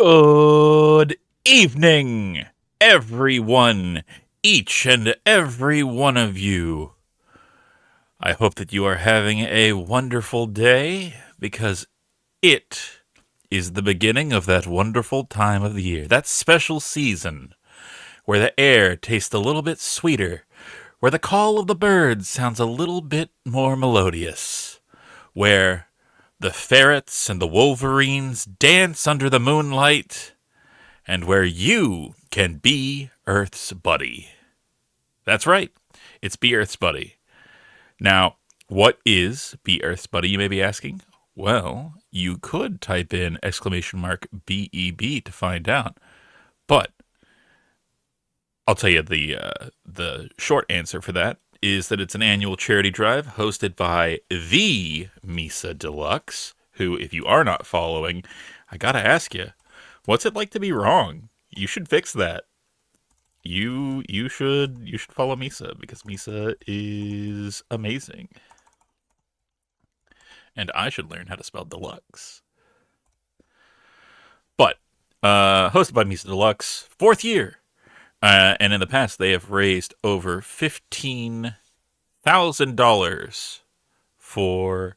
Good evening, everyone, each and every one of you. I hope that you are having a wonderful day because it is the beginning of that wonderful time of the year, that special season where the air tastes a little bit sweeter, where the call of the birds sounds a little bit more melodious, where the ferrets and the wolverines dance under the moonlight, and where you can be Earth's buddy. That's right, it's Be Earth's Buddy. Now, what is Be Earth's Buddy, you may be asking? Well, you could type in !BEB to find out, but I'll tell you the short answer for that is that it's an annual charity drive hosted by the Misa Deluxe, who, if you are not following, I gotta ask you, what's it like to be wrong? You should fix that. You should follow Misa because Misa is amazing, and I should learn how to spell deluxe. But hosted by Misa Deluxe, fourth year. And in the past, they have raised over $15,000 for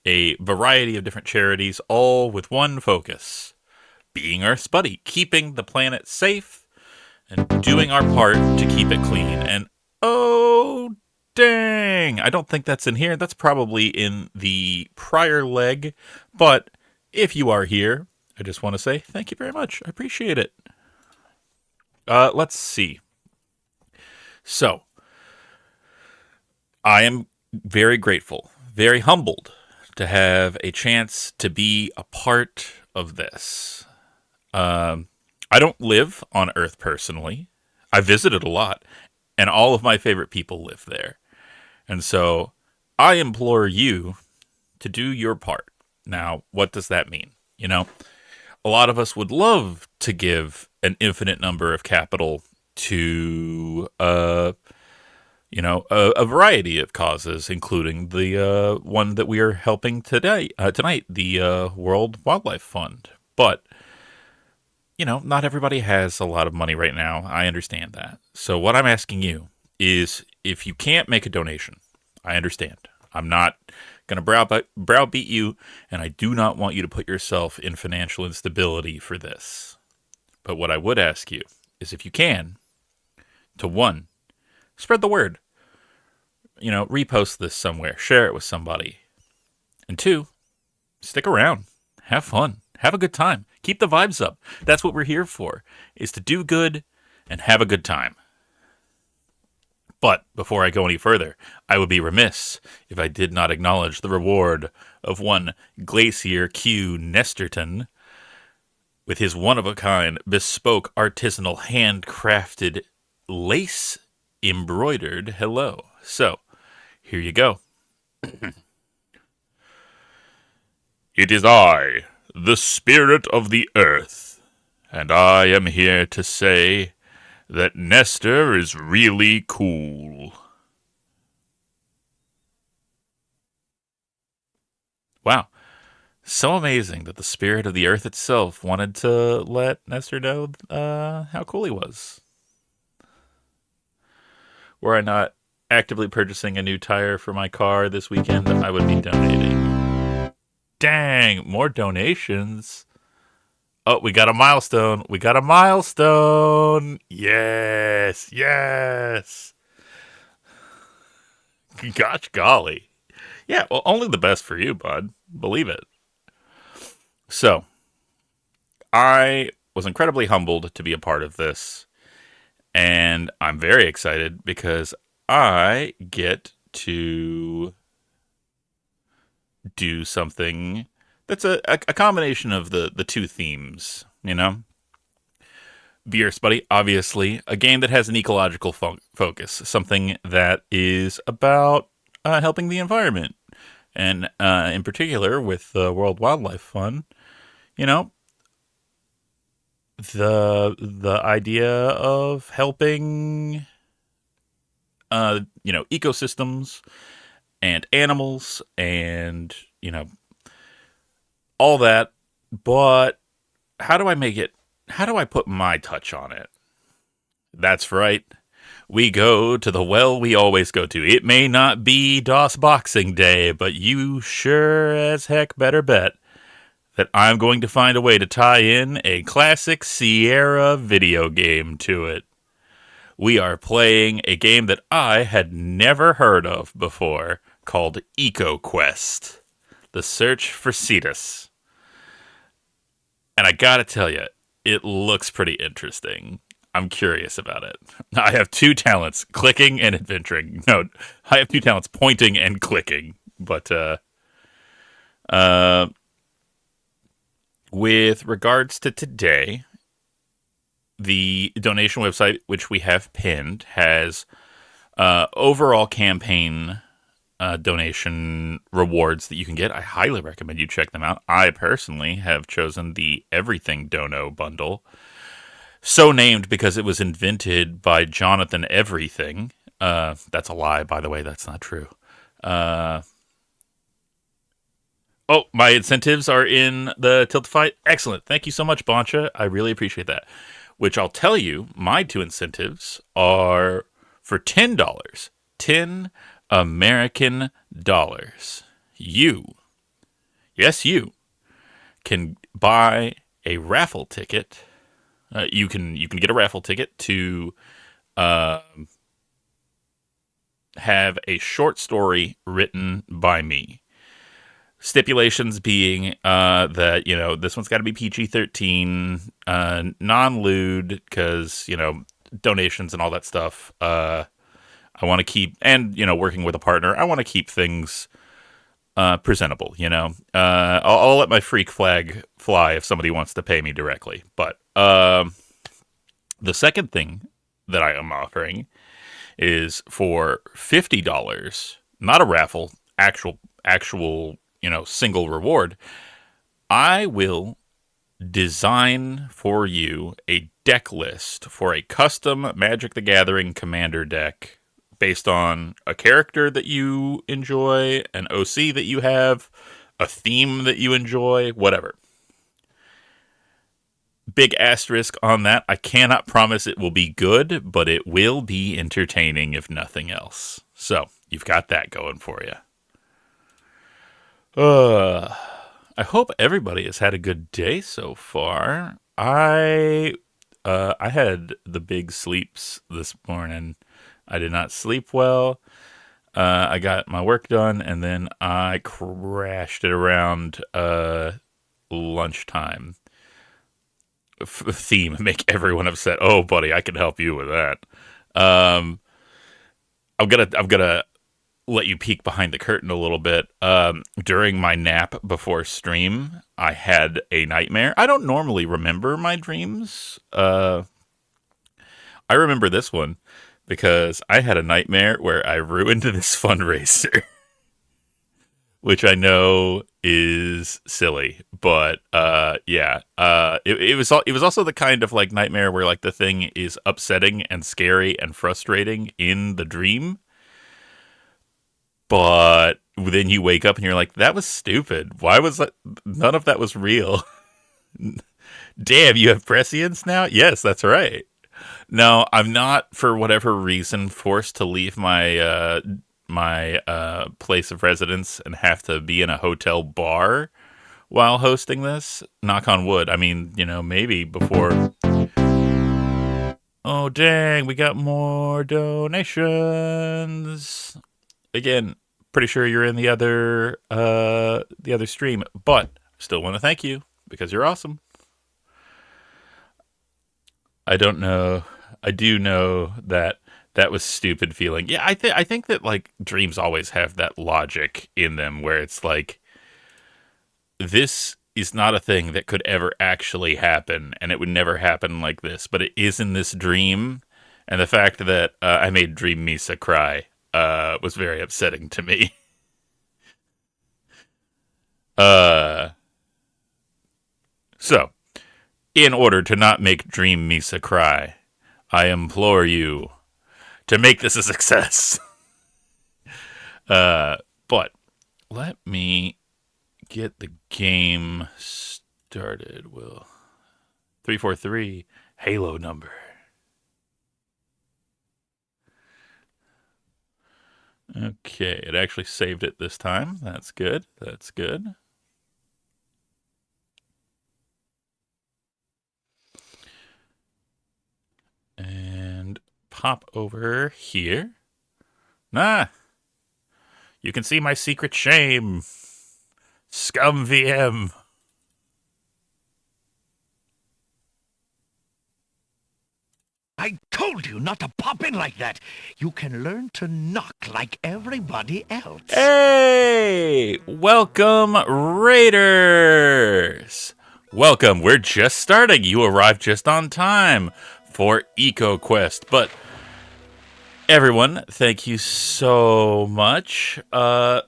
a variety of different charities, all with one focus: being Earth's buddy, keeping the planet safe, and doing our part to keep it clean. And oh, dang, I don't think that's in here. That's probably in the prior leg. But if you are here, I just want to say thank you very much. I appreciate it. Let's see. So, I am very grateful, very humbled to have a chance to be a part of this. I don't live on Earth personally. I visited a lot, and all of my favorite people live there. And so, I implore you to do your part. Now, what does that mean? You know, a lot of us would love to give an infinite number of capital to, a variety of causes, including the one that we are helping tonight, the World Wildlife Fund. But, not everybody has a lot of money right now. I understand that. So what I'm asking you is, if you can't make a donation, I understand. I'm not going to browbeat you, and I do not want you to put yourself in financial instability for this. But what I would ask you is, if you can, to one, spread the word. Repost this somewhere, share it with somebody. And two, stick around, have fun, have a good time, keep the vibes up. That's what we're here for, is to do good and have a good time. But before I go any further, I would be remiss if I did not acknowledge the reward of one Glacier Q Nesterton with his one-of-a-kind, bespoke, artisanal, handcrafted, lace-embroidered hello. So, here you go. It is I, the spirit of the earth, and I am here to say that Nestor is really cool. Wow. So amazing that the spirit of the earth itself wanted to let Nestor know how cool he was. Were I not actively purchasing a new tire for my car this weekend, I would be donating. Dang, more donations. Oh, we got a milestone. We got a milestone. Yes, yes. Gosh golly. Yeah, well, only the best for you, bud. Believe it. So, I was incredibly humbled to be a part of this, and I'm very excited because I get to do something that's a combination of the two themes, Be Earth's Buddy, obviously, a game that has an ecological focus, something that is about helping the environment, and in particular with the World Wildlife Fund, the idea of helping ecosystems and animals and all that, but how do I make it? How do I put my touch on it? That's right. We go to the well we always go to. It may not be DOS Boxing Day, but you sure as heck better bet that I'm going to find a way to tie in a classic Sierra video game to it. We are playing a game that I had never heard of before called EcoQuest, The Search for Cetus. And I gotta tell you, it looks pretty interesting. I'm curious about it. I have two talents, clicking and adventuring. No, I have two talents, pointing and clicking. But uh, with regards to today, the donation website, which we have pinned, has overall campaign donation rewards that you can get. I highly recommend you check them out. I personally have chosen the Everything Dono bundle, so named because it was invented by Jonathan Everything. That's a lie, by the way. That's not true. Oh, my incentives are in the Tiltify. Excellent. Thank you so much, Boncha. I really appreciate that. Which I'll tell you, my two incentives are for $10. 10 American dollars. You, yes, you can buy a raffle ticket. You can get a raffle ticket to have a short story written by me. Stipulations being that, you know, this one's got to be PG-13, non-lewd, because, you know, donations and all that stuff. I want to keep, and, you know, working with a partner, I want to keep things presentable, you know. I'll let my freak flag fly if somebody wants to pay me directly. But the second thing that I am offering is for $50, not a raffle, actual, you know, single reward. I will design for you a deck list for a custom Magic the Gathering Commander deck based on a character that you enjoy, an OC that you have, a theme that you enjoy, whatever. Big asterisk on that. I cannot promise it will be good, but it will be entertaining if nothing else. So, you've got that going for you. I hope everybody has had a good day so far. I had the big sleeps this morning. I did not sleep well. I got my work done, and then I crashed it around lunchtime. Theme, make everyone upset. Oh, buddy, I can help you with that. I'm gonna let you peek behind the curtain a little bit. During my nap before stream, I had a nightmare. I don't normally remember my dreams. I remember this one because I had a nightmare where I ruined this fundraiser, which I know is silly, but yeah, it was also the kind of like nightmare where like the thing is upsetting and scary and frustrating in the dream, but then you wake up and you're like, that was stupid. Why was that? None of that was real. Damn, you have prescience now? Yes, that's right. No, I'm not, for whatever reason, forced to leave my place of residence and have to be in a hotel bar while hosting this. Knock on wood. I mean, you know, maybe before. Oh dang, we got more donations. Again, pretty sure you're in the other stream, but still want to thank you because you're awesome. I don't know. I do know that that was stupid feeling. Yeah, I think that like dreams always have that logic in them where it's like this is not a thing that could ever actually happen, and it would never happen like this, but it is in this dream, and the fact that I made Dream Misa cry was very upsetting to me. Uh, so, in order to not make Dream Misa cry, I implore you to make this a success. But let me get the game started, Will. 343 Halo number. Okay, it actually saved it this time. That's good. That's good. And pop over here. Nah, you can see my secret shame. Scum VM. I told you not to pop in like that. You can learn to knock like everybody else. Hey! Welcome, Raiders! Welcome. We're just starting. You arrived just on time for EcoQuest. But everyone, thank you so much. Riding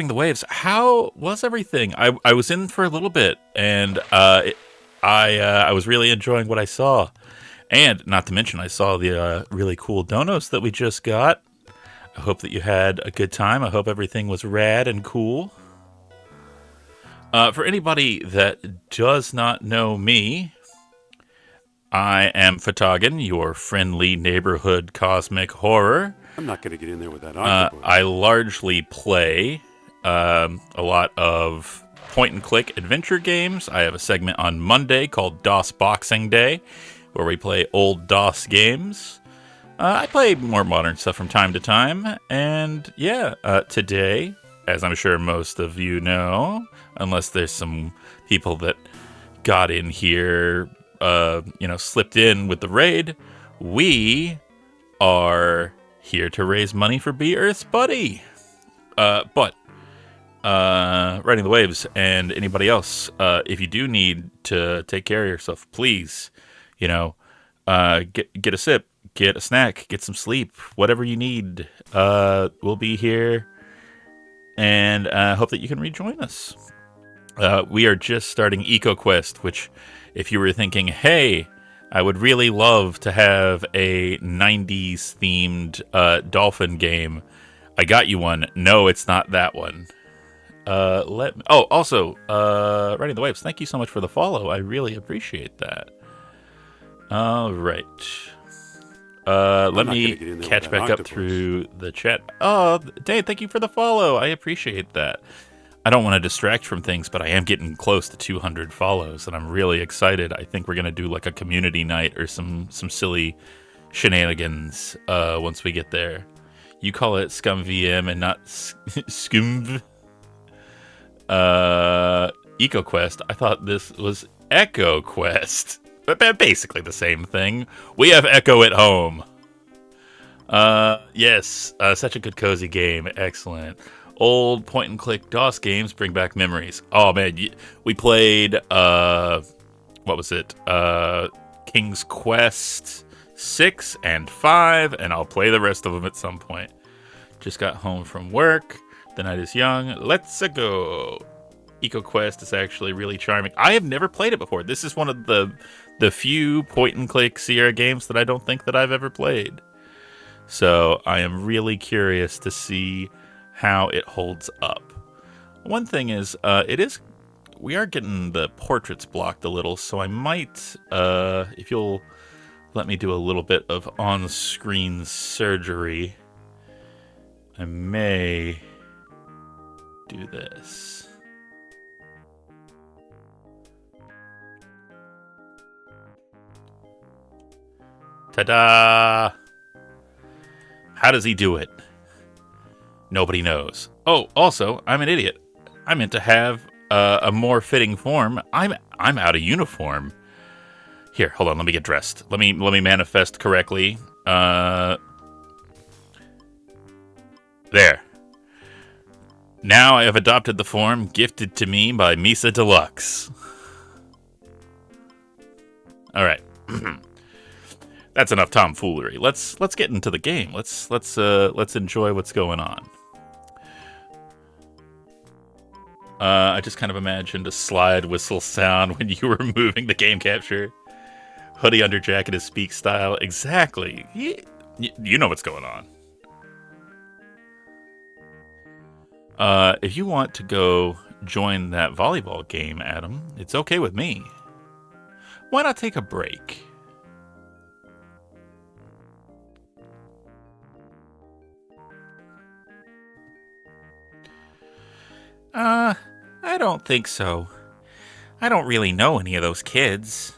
the waves. How was everything? I was in for a little bit, and I was really enjoying what I saw. And not to mention, I saw the really cool donos that we just got. I hope that you had a good time. I hope everything was rad and cool. For anybody that does not know me, I am Photogin, your friendly neighborhood cosmic horror. I'm not going to get in there with that octopus. I largely play a lot of point-and-click adventure games. I have a segment on Monday called DOS Boxing Day, where we play old DOS games. I play more modern stuff from time to time, and yeah, today, as I'm sure most of you know, unless there's some people that got in here, slipped in with the raid, we are here to raise money for Be Earth's Buddy. But Riding the Waves and anybody else, if you do need to take care of yourself, please, get a sip, get a snack, get some sleep, whatever you need. We'll be here, and hope that you can rejoin us. We are just starting EcoQuest, which, if you were thinking, hey, I would really love to have a 90s themed dolphin game, I got you one. No, it's not that one. Also, Riding the Waves, thank you so much for the follow. I really appreciate that. All right. Let me catch back up through the chat. Oh, Dave, thank you for the follow. I appreciate that. I don't want to distract from things, but I am getting close to 200 follows, and I'm really excited. I think we're going to do like a community night or some silly shenanigans once we get there. You call it Scum VM and not Scumv. EcoQuest. I thought this was EcoQuest. But basically the same thing. We have Echo at home. Yes, such a good cozy game. Excellent. Old point-and-click DOS games bring back memories. Oh, man, we played, what was it? King's Quest 6 and 5, and I'll play the rest of them at some point. Just got home from work. The night is young. Let's go. EcoQuest is actually really charming. I have never played it before. This is one of the few point-and-click Sierra games that I don't think that I've ever played. So I am really curious to see how it holds up. One thing is, we are getting the portraits blocked a little, so I might, if you'll let me do a little bit of on-screen surgery, I may do this. Ta-da! How does he do it? Nobody knows. Oh, also, I'm an idiot. I meant to have a more fitting form. I'm out of uniform. Here, hold on. Let me get dressed. Let me manifest correctly. There. Now I have adopted the form gifted to me by Misa Deluxe. All right. That's enough tomfoolery. Let's get into the game. Let's enjoy what's going on. I just kind of imagined a slide whistle sound when you were moving the game capture. Hoodie under jacket is speak style. Exactly. You know what's going on. If you want to go join that volleyball game, Adam, it's okay with me. Why not take a break? I don't think so. I don't really know any of those kids.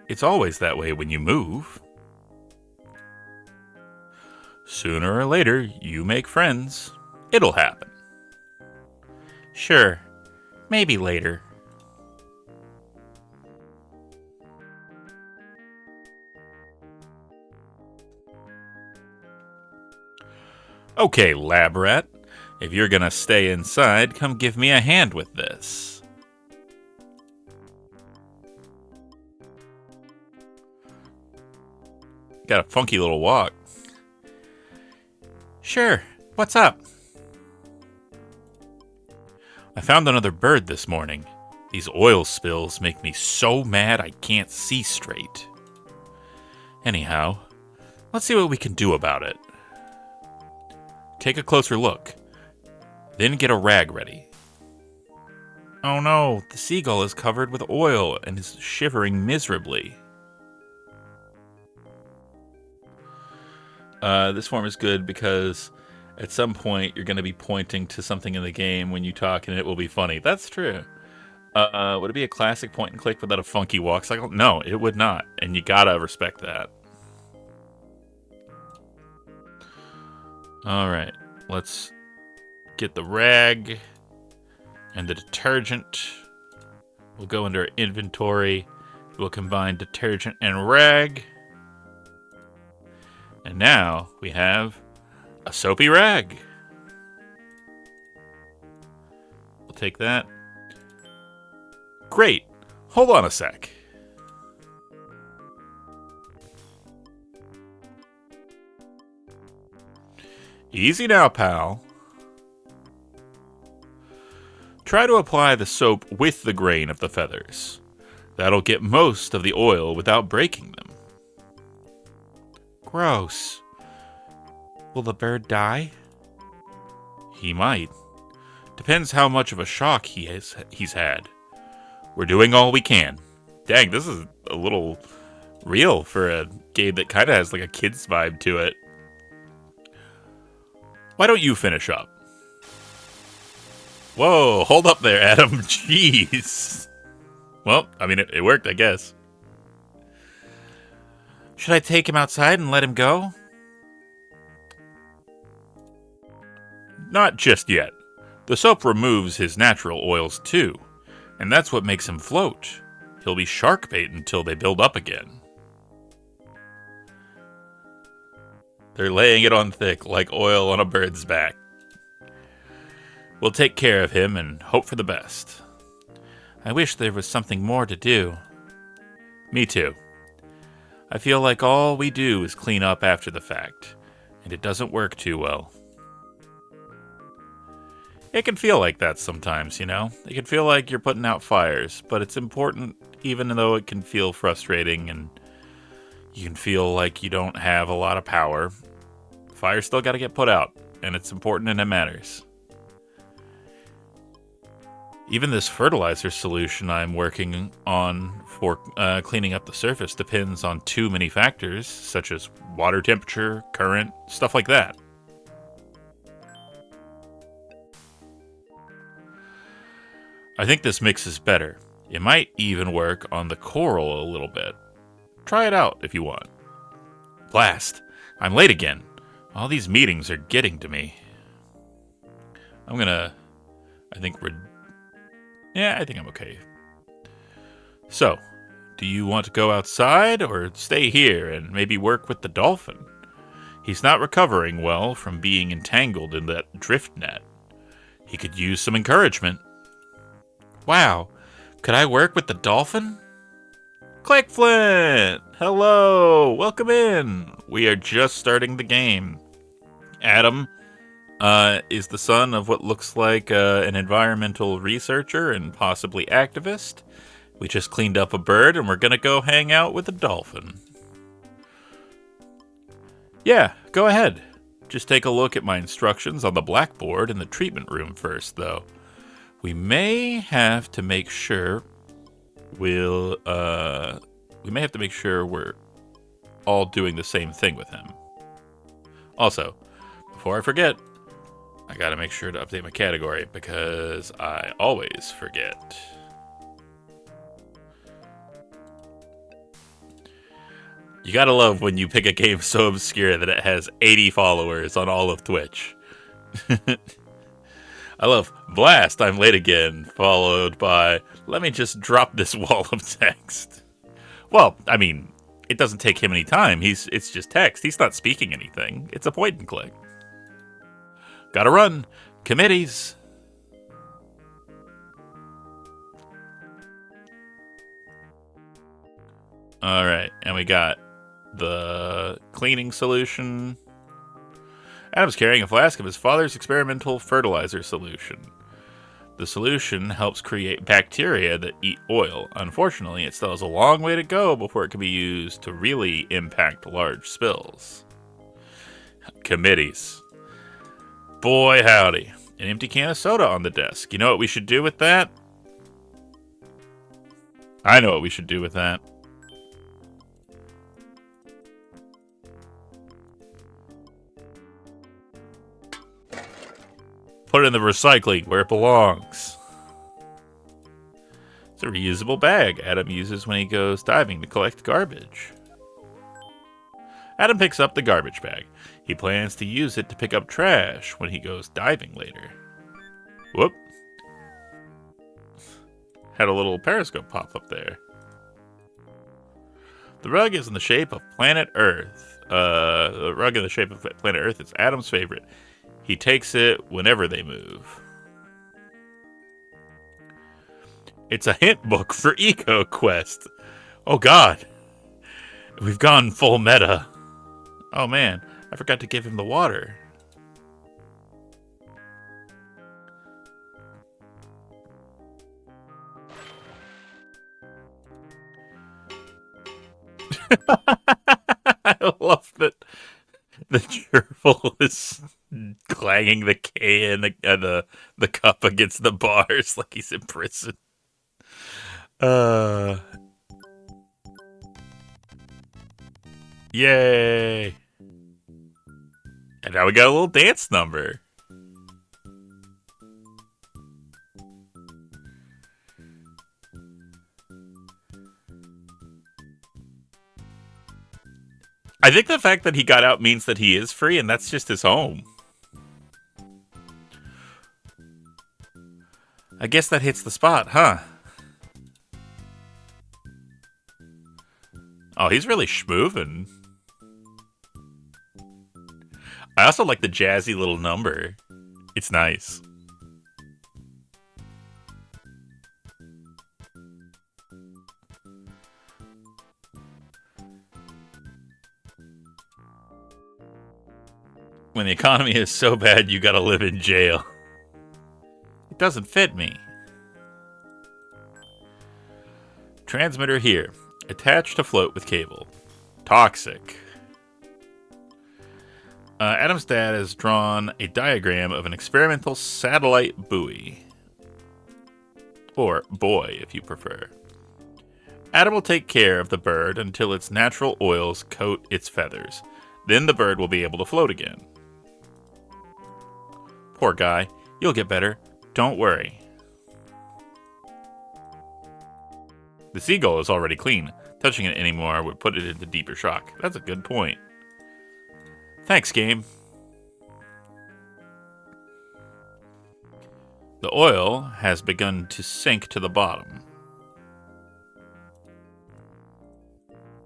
It's always that way when you move. Sooner or later, you make friends. It'll happen. Sure, maybe later. Okay, lab rat. If you're gonna stay inside, come give me a hand with this. Got a funky little walk. Sure, what's up? I found another bird this morning. These oil spills make me so mad I can't see straight. Anyhow, let's see what we can do about it. Take a closer look. Then get a rag ready. Oh no, the seagull is covered with oil and is shivering miserably. This form is good because at some point you're going to be pointing to something in the game when you talk and it will be funny. That's true. Would it be a classic point and click without a funky walk cycle? No, it would not. And you gotta respect that. Alright, let's get the rag and the detergent. We'll go into our inventory. We'll combine detergent and rag. And now we have a soapy rag. We'll take that. Great. Hold on a sec. Easy now, pal. Try to apply the soap with the grain of the feathers. That'll get most of the oil without breaking them. Gross. Will the bird die? He might. Depends how much of a shock he's had. We're doing all we can. Dang, this is a little real for a game that kind of has like a kid's vibe to it. Why don't you finish up? Whoa, hold up there, Adam. Jeez. Well, I mean, it worked, I guess. Should I take him outside and let him go? Not just yet. The soap removes his natural oils too, and that's what makes him float. He'll be shark bait until they build up again. They're laying it on thick like oil on a bird's back. We'll take care of him and hope for the best. I wish there was something more to do. Me too. I feel like all we do is clean up after the fact, and it doesn't work too well. It can feel like that sometimes, you know? It can feel like you're putting out fires, but it's important even though it can feel frustrating and you can feel like you don't have a lot of power. Fire's still got to get put out, and it's important and it matters. Even this fertilizer solution I'm working on for cleaning up the surface depends on too many factors, such as water temperature, current, stuff like that. I think this mix is better. It might even work on the coral a little bit. Try it out if you want. Blast! I'm late again. All these meetings are getting to me. I think I'm okay. So, do you want to go outside or stay here and maybe work with the dolphin? He's not recovering well from being entangled in that drift net. He could use some encouragement. Wow, could I work with the dolphin? Click Flint! Hello, welcome in. We are just starting the game. Adam is the son of what looks like an environmental researcher and possibly activist. We just cleaned up a bird and we're gonna go hang out with a dolphin. Yeah, go ahead. Just take a look at my instructions on the blackboard in the treatment room first, though. We may have to make sure we may have to make sure we're all doing the same thing with him. Also, before I forget, I gotta make sure to update my category because I always forget. You gotta love when you pick a game so obscure that it has 80 followers on all of Twitch. I love Blast, I'm late again, followed by let me just drop this wall of text. Well, I mean, it doesn't take him any time. It's just text. He's not speaking anything. It's a point and click. Gotta run. Committees. All right, and we got the cleaning solution. Adam's carrying a flask of his father's experimental fertilizer solution. The solution helps create bacteria that eat oil. Unfortunately, it still has a long way to go before it can be used to really impact large spills. Committees. Boy, howdy. An empty can of soda on the desk. You know what we should do with that? I know what we should do with that. Put it in the recycling where it belongs. It's a reusable bag Adam uses when he goes diving to collect garbage. Adam picks up the garbage bag. He plans to use it to pick up trash when he goes diving later. Whoop. Had a little periscope pop up there. The rug is in the shape of planet Earth. The rug in the shape of planet Earth is Adam's favorite. He takes it whenever they move. It's a hint book for EcoQuest. Oh god. We've gone full meta. Oh man, I forgot to give him the water. I love that the gerbil is clanging the can the cup against the bars like he's in prison. Yay! And now we got a little dance number. I think the fact that he got out means that he is free, and that's just his home. I guess that hits the spot, huh? Oh, he's really schmoovin'. I also like the jazzy little number. It's nice. When the economy is so bad, you gotta live in jail. It doesn't fit me. Transmitter here. Attached to float with cable. Toxic. Adam's dad has drawn a diagram of an experimental satellite buoy. Or boy, if you prefer. Adam will take care of the bird until its natural oils coat its feathers. Then the bird will be able to float again. Poor guy. You'll get better. Don't worry. The seagull is already clean. Touching it anymore would put it into deeper shock. That's a good point. Thanks, game. The oil has begun to sink to the bottom.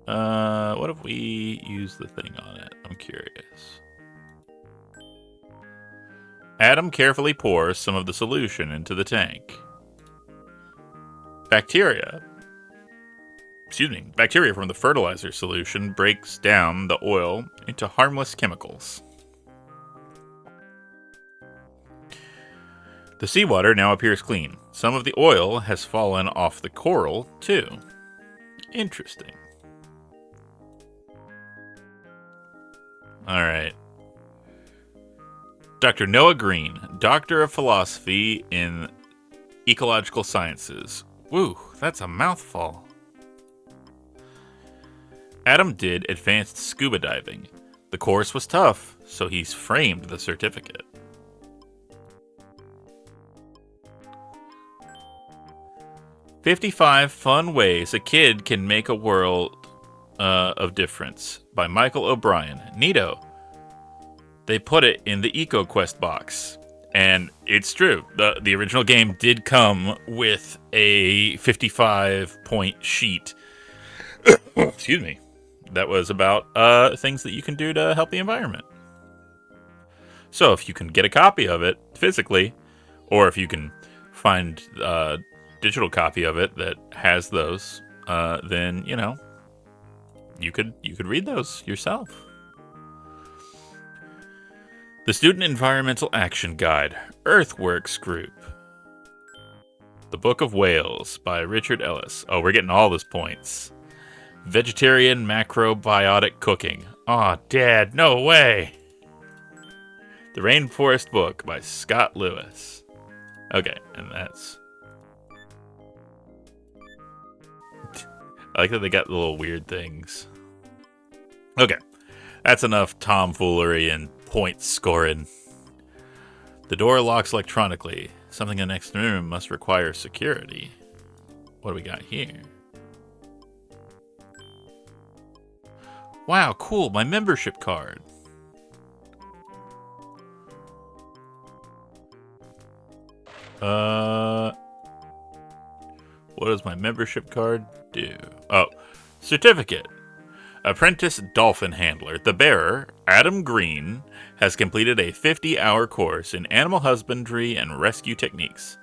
What if we use the thing on it? I'm curious. Adam carefully pours some of the solution into the tank. Bacteria from the fertilizer solution breaks down the oil into harmless chemicals. The seawater now appears clean. Some of the oil has fallen off the coral, too. Interesting. Alright. Dr. Noah Green, Doctor of Philosophy in Ecological Sciences. Woo, that's a mouthful. Adam did advanced scuba diving. The course was tough, so he's framed the certificate. "55 Fun Ways a Kid Can Make a World of Difference" by Michael O'Brien. Neato. They put it in the EcoQuest box. And it's true. The original game did come with a 55-point sheet. Excuse me. That was about things that you can do to help the environment. So if you can get a copy of it physically, or if you can find a digital copy of it that has those, then you could read those yourself. The Student Environmental Action Guide, Earthworks Group. The Book of Whales by Richard Ellis. Oh, we're getting all those points. Vegetarian Macrobiotic Cooking. Aw, Dad, no way. The Rainforest Book by Scott Lewis. Okay, and that's... I like that they got the little weird things. Okay, that's enough tomfoolery and point scoring. The door locks electronically. Something in the next room must require security. What do we got here? Wow, cool, my membership card. What does my membership card do? Oh, certificate. Apprentice Dolphin Handler. The bearer, Adam Green, has completed a 50-hour course in animal husbandry and rescue techniques.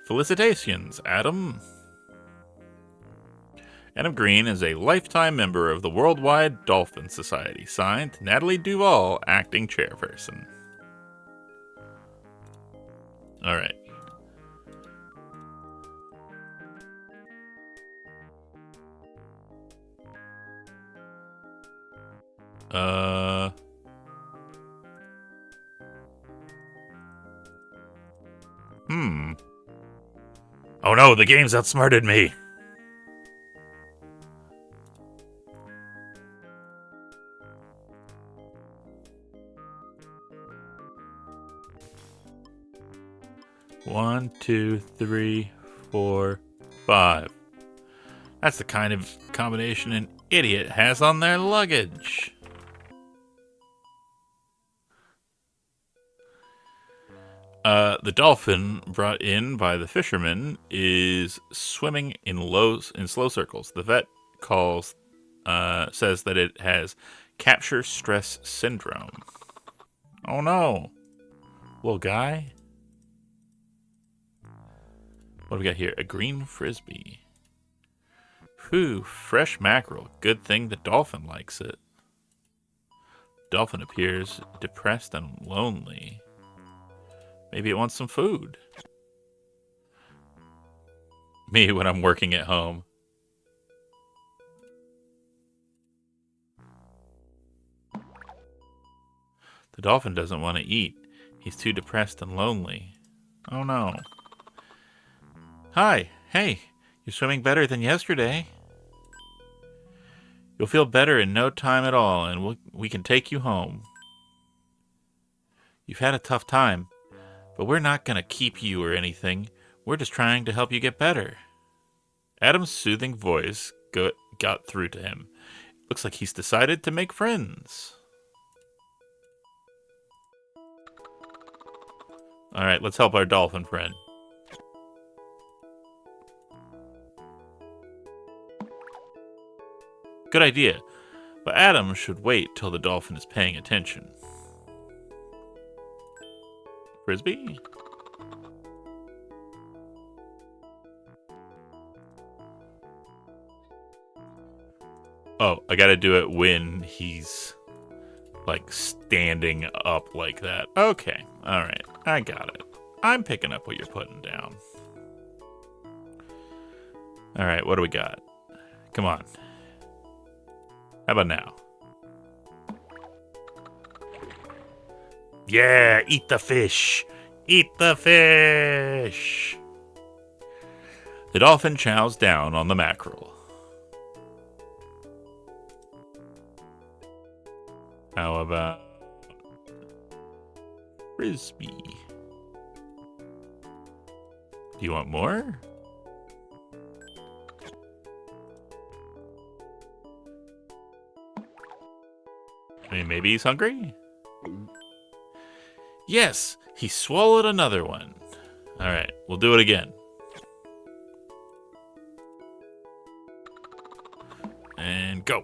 Felicitations, Adam. Adam Green is a lifetime member of the Worldwide Dolphin Society. Signed, Natalie Duval, acting chairperson. All right. Oh no, the game's outsmarted me. One, two, three, 4, 5. That's the kind of combination an idiot has on their luggage. The dolphin brought in by the fisherman is swimming in slow circles. The vet says that it has capture stress syndrome. Oh no, little guy. What do we got here? A green frisbee. Whew, fresh mackerel. Good thing the dolphin likes it. Dolphin appears depressed and lonely. Maybe it wants some food. Me when I'm working at home. The dolphin doesn't want to eat. He's too depressed and lonely. Oh no. Hi, hey, you're swimming better than yesterday. You'll feel better in no time at all, and we can take you home. You've had a tough time. But we're not going to keep you or anything. We're just trying to help you get better. Adam's soothing voice got through to him. Looks like he's decided to make friends. All right, let's help our dolphin friend. Good idea. But Adam should wait till the dolphin is paying attention. Frisbee? Oh, I gotta do it when he's, like, standing up like that. Okay, alright, I got it. I'm picking up what you're putting down. Alright, what do we got? Come on. How about now? Yeah, eat the fish. Eat the fish. The dolphin chows down on the mackerel. How about frisbee? Do you want more? I mean, maybe he's hungry? Yes, he swallowed another one. All right, we'll do it again. And go.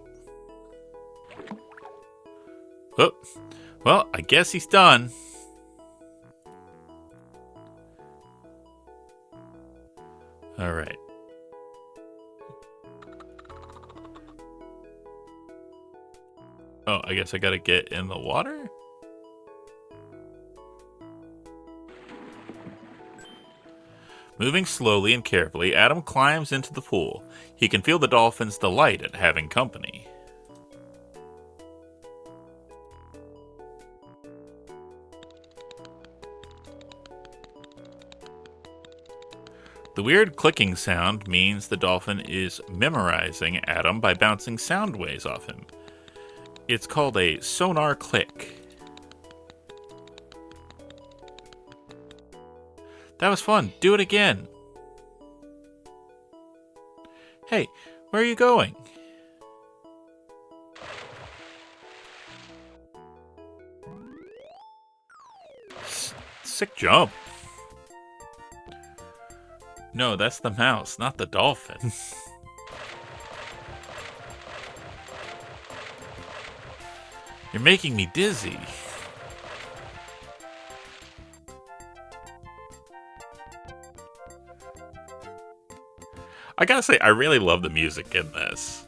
Oh, well, I guess he's done. All right. Oh, I guess I gotta get in the water? Moving slowly and carefully, Adam climbs into the pool. He can feel the dolphin's delight at having company. The weird clicking sound means the dolphin is memorizing Adam by bouncing sound waves off him. It's called a sonar click. That was fun. Do it again. Hey, where are you going? Sick jump. No, that's the mouse, not the dolphin. You're making me dizzy. I gotta say, I really love the music in this.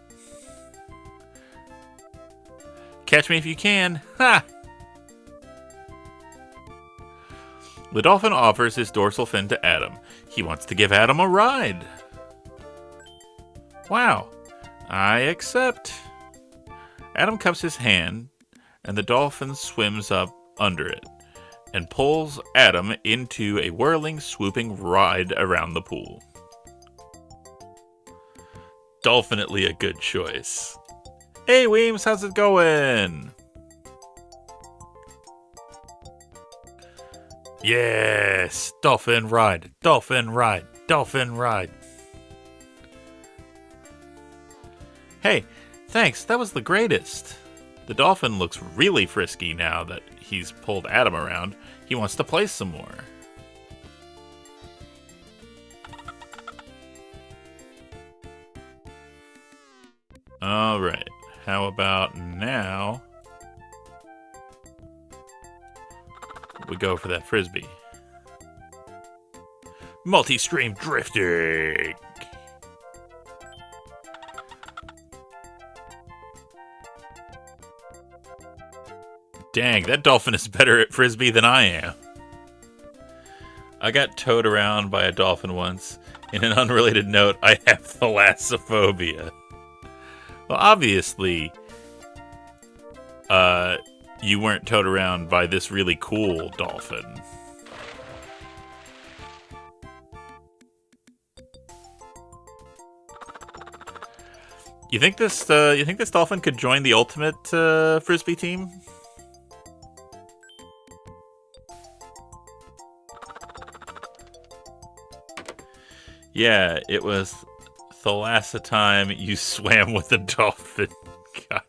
Catch me if you can. Ha! The dolphin offers his dorsal fin to Adam. He wants to give Adam a ride. Wow. I accept. Adam cups his hand, and the dolphin swims up under it and pulls Adam into a whirling, swooping ride around the pool. Dolphinately a good choice. Hey, Weems, how's it going? Yes! Dolphin ride, dolphin ride, dolphin ride. Hey, thanks, that was the greatest. The dolphin looks really frisky now that he's pulled Adam around. He wants to play some more. Alright, how about now we go for that frisbee. Multi-stream drifting! Dang, that dolphin is better at frisbee than I am. I got towed around by a dolphin once. In an unrelated note, I have thalassophobia. Well, obviously, you weren't towed around by this really cool dolphin. You think this dolphin could join the ultimate frisbee team? Yeah, it was the last time you swam with a dolphin. God.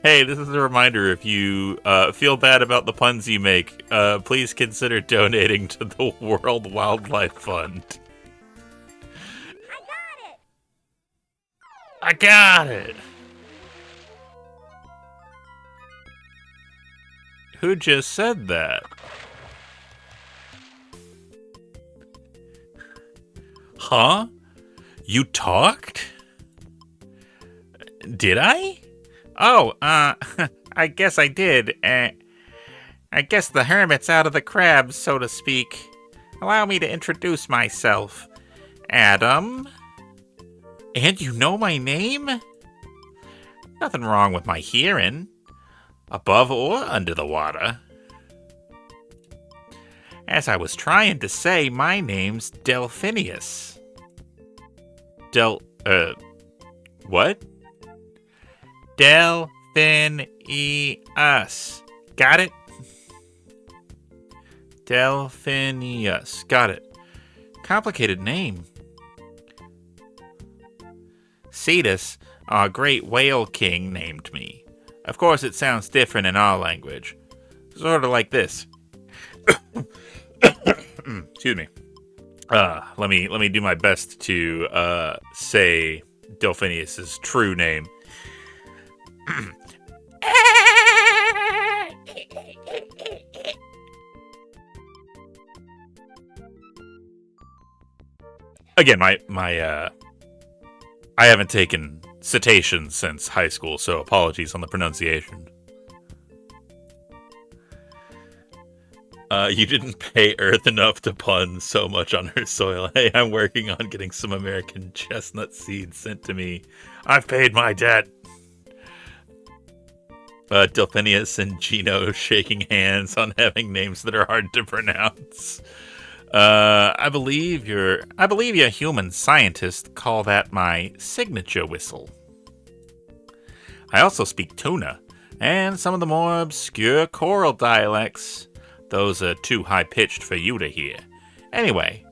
Hey, this is a reminder. If you feel bad about the puns you make, please consider donating to the World Wildlife Fund. I got it! Who just said that? Huh? You talked? Did I? Oh, I guess I did. I guess the hermit's out of the crabs, so to speak. Allow me to introduce myself. Adam? And you know my name? Nothing wrong with my hearing. Above or under the water. As I was trying to say, my name's Delphinius. What? Delphinius. Got it? Delphinius. Got it. Complicated name. Cetus, our great whale king, named me. Of course, it sounds different in our language. Sort of like this. Excuse me. Let me do my best to say Delphinius's true name. Again, I haven't taken cetacean since high school, so apologies on the pronunciation. You didn't pay Earth enough to pun so much on her soil. Hey, I'm working on getting some American chestnut seeds sent to me. I've paid my debt. Delphinius and Gino shaking hands on having names that are hard to pronounce. I believe your human scientists call that my signature whistle. I also speak tuna and some of the more obscure coral dialects. Those are too high-pitched for you to hear. Anyway,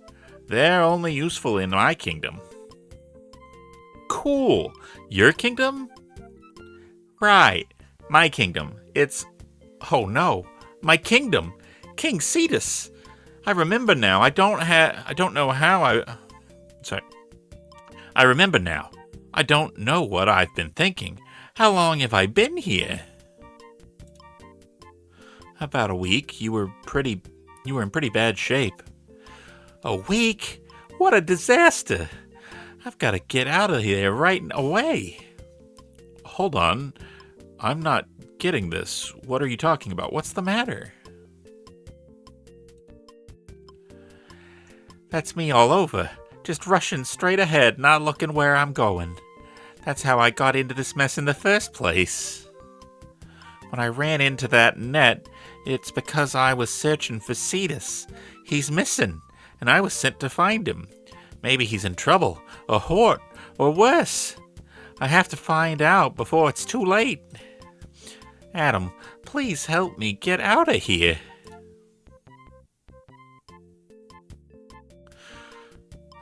they're only useful in my kingdom. Cool. Your kingdom? Right. My kingdom. It's... Oh no. My kingdom. King Cetus. I remember now. I remember now. I don't know what I've been thinking. How long have I been here? About a week. You were in pretty bad shape. A week? What a disaster. I've got to get out of here right away. Hold on. I'm not getting this. What are you talking about? What's the matter? That's me all over. Just rushing straight ahead, not looking where I'm going. That's how I got into this mess in the first place. When I ran into that net, it's because I was searching for Cetus. He's missing, and I was sent to find him. Maybe he's in trouble, or hurt, or worse. I have to find out before it's too late. Adam, please help me get out of here.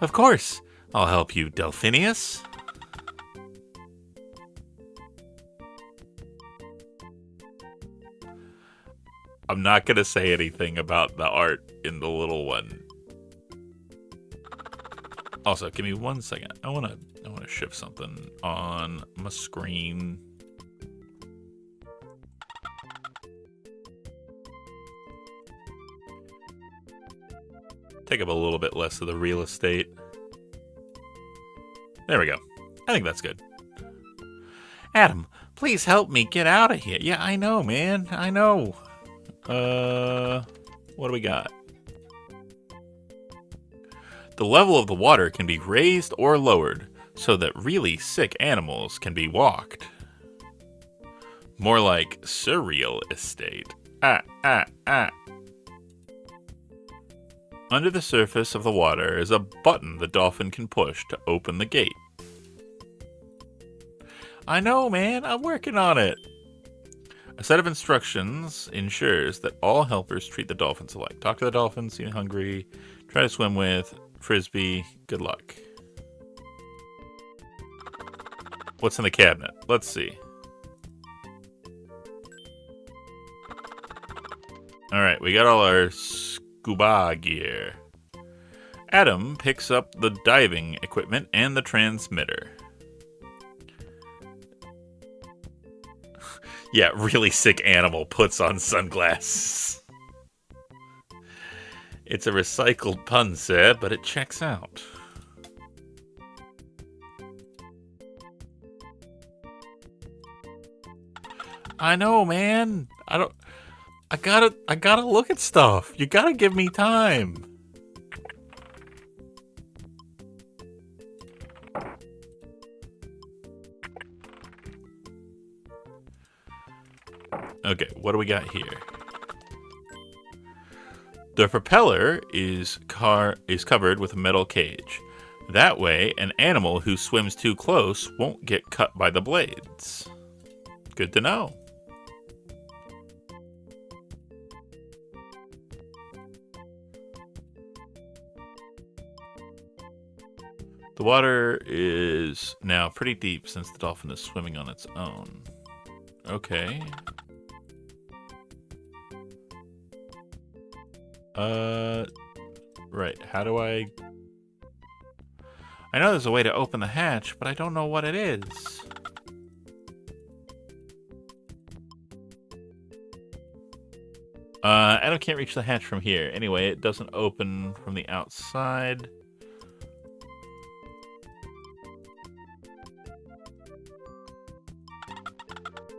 Of course, I'll help you, Delphinius. I'm not going to say anything about the art in the little one. Also, give me 1 second. I want to shift something on my screen. Take up a little bit less of the real estate. There we go. I think that's good. Adam, please help me get out of here. Yeah, I know, man. I know. What do we got? The level of the water can be raised or lowered so that really sick animals can be walked. More like surreal estate. Under the surface of the water is a button the dolphin can push to open the gate. I know, man. I'm working on it. A set of instructions ensures that all helpers treat the dolphins alike. Talk to the dolphin, see hungry, try to swim with, frisbee, good luck. What's in the cabinet? Let's see. Alright, we got all our scuba gear. Adam picks up the diving equipment and the transmitter. Yeah, really sick animal puts on sunglasses. It's a recycled pun, sir, but it checks out. I know, man. I gotta look at stuff. You gotta give me time. Okay, what do we got here? The propeller is covered with a metal cage. That way, an animal who swims too close won't get cut by the blades. Good to know. The water is now pretty deep since the dolphin is swimming on its own. Okay. Right. How do I know there's a way to open the hatch, but I don't know what it is. Adam can't reach the hatch from here. Anyway, it doesn't open from the outside.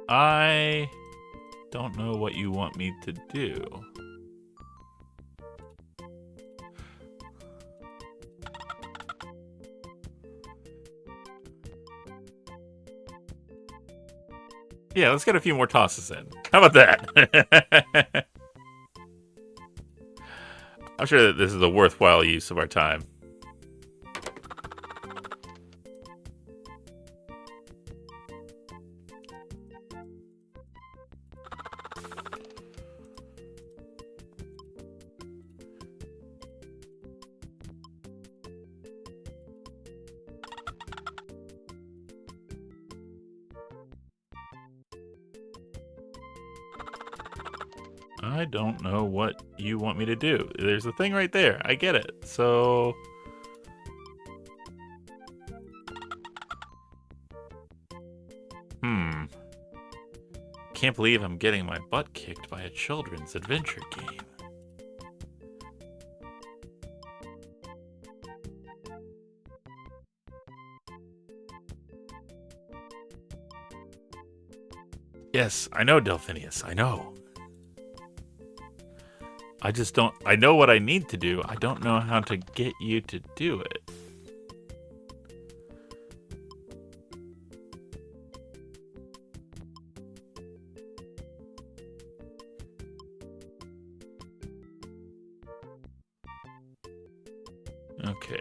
I don't know what you want me to do. Yeah, let's get a few more tosses in. How about that? I'm sure that this is a worthwhile use of our time. I don't know what you want me to do. There's a thing right there. I get it. So... Can't believe I'm getting my butt kicked by a children's adventure game. Yes, I know, Delphinius. I know. I just don't... I know what I need to do. I don't know how to get you to do it. Okay.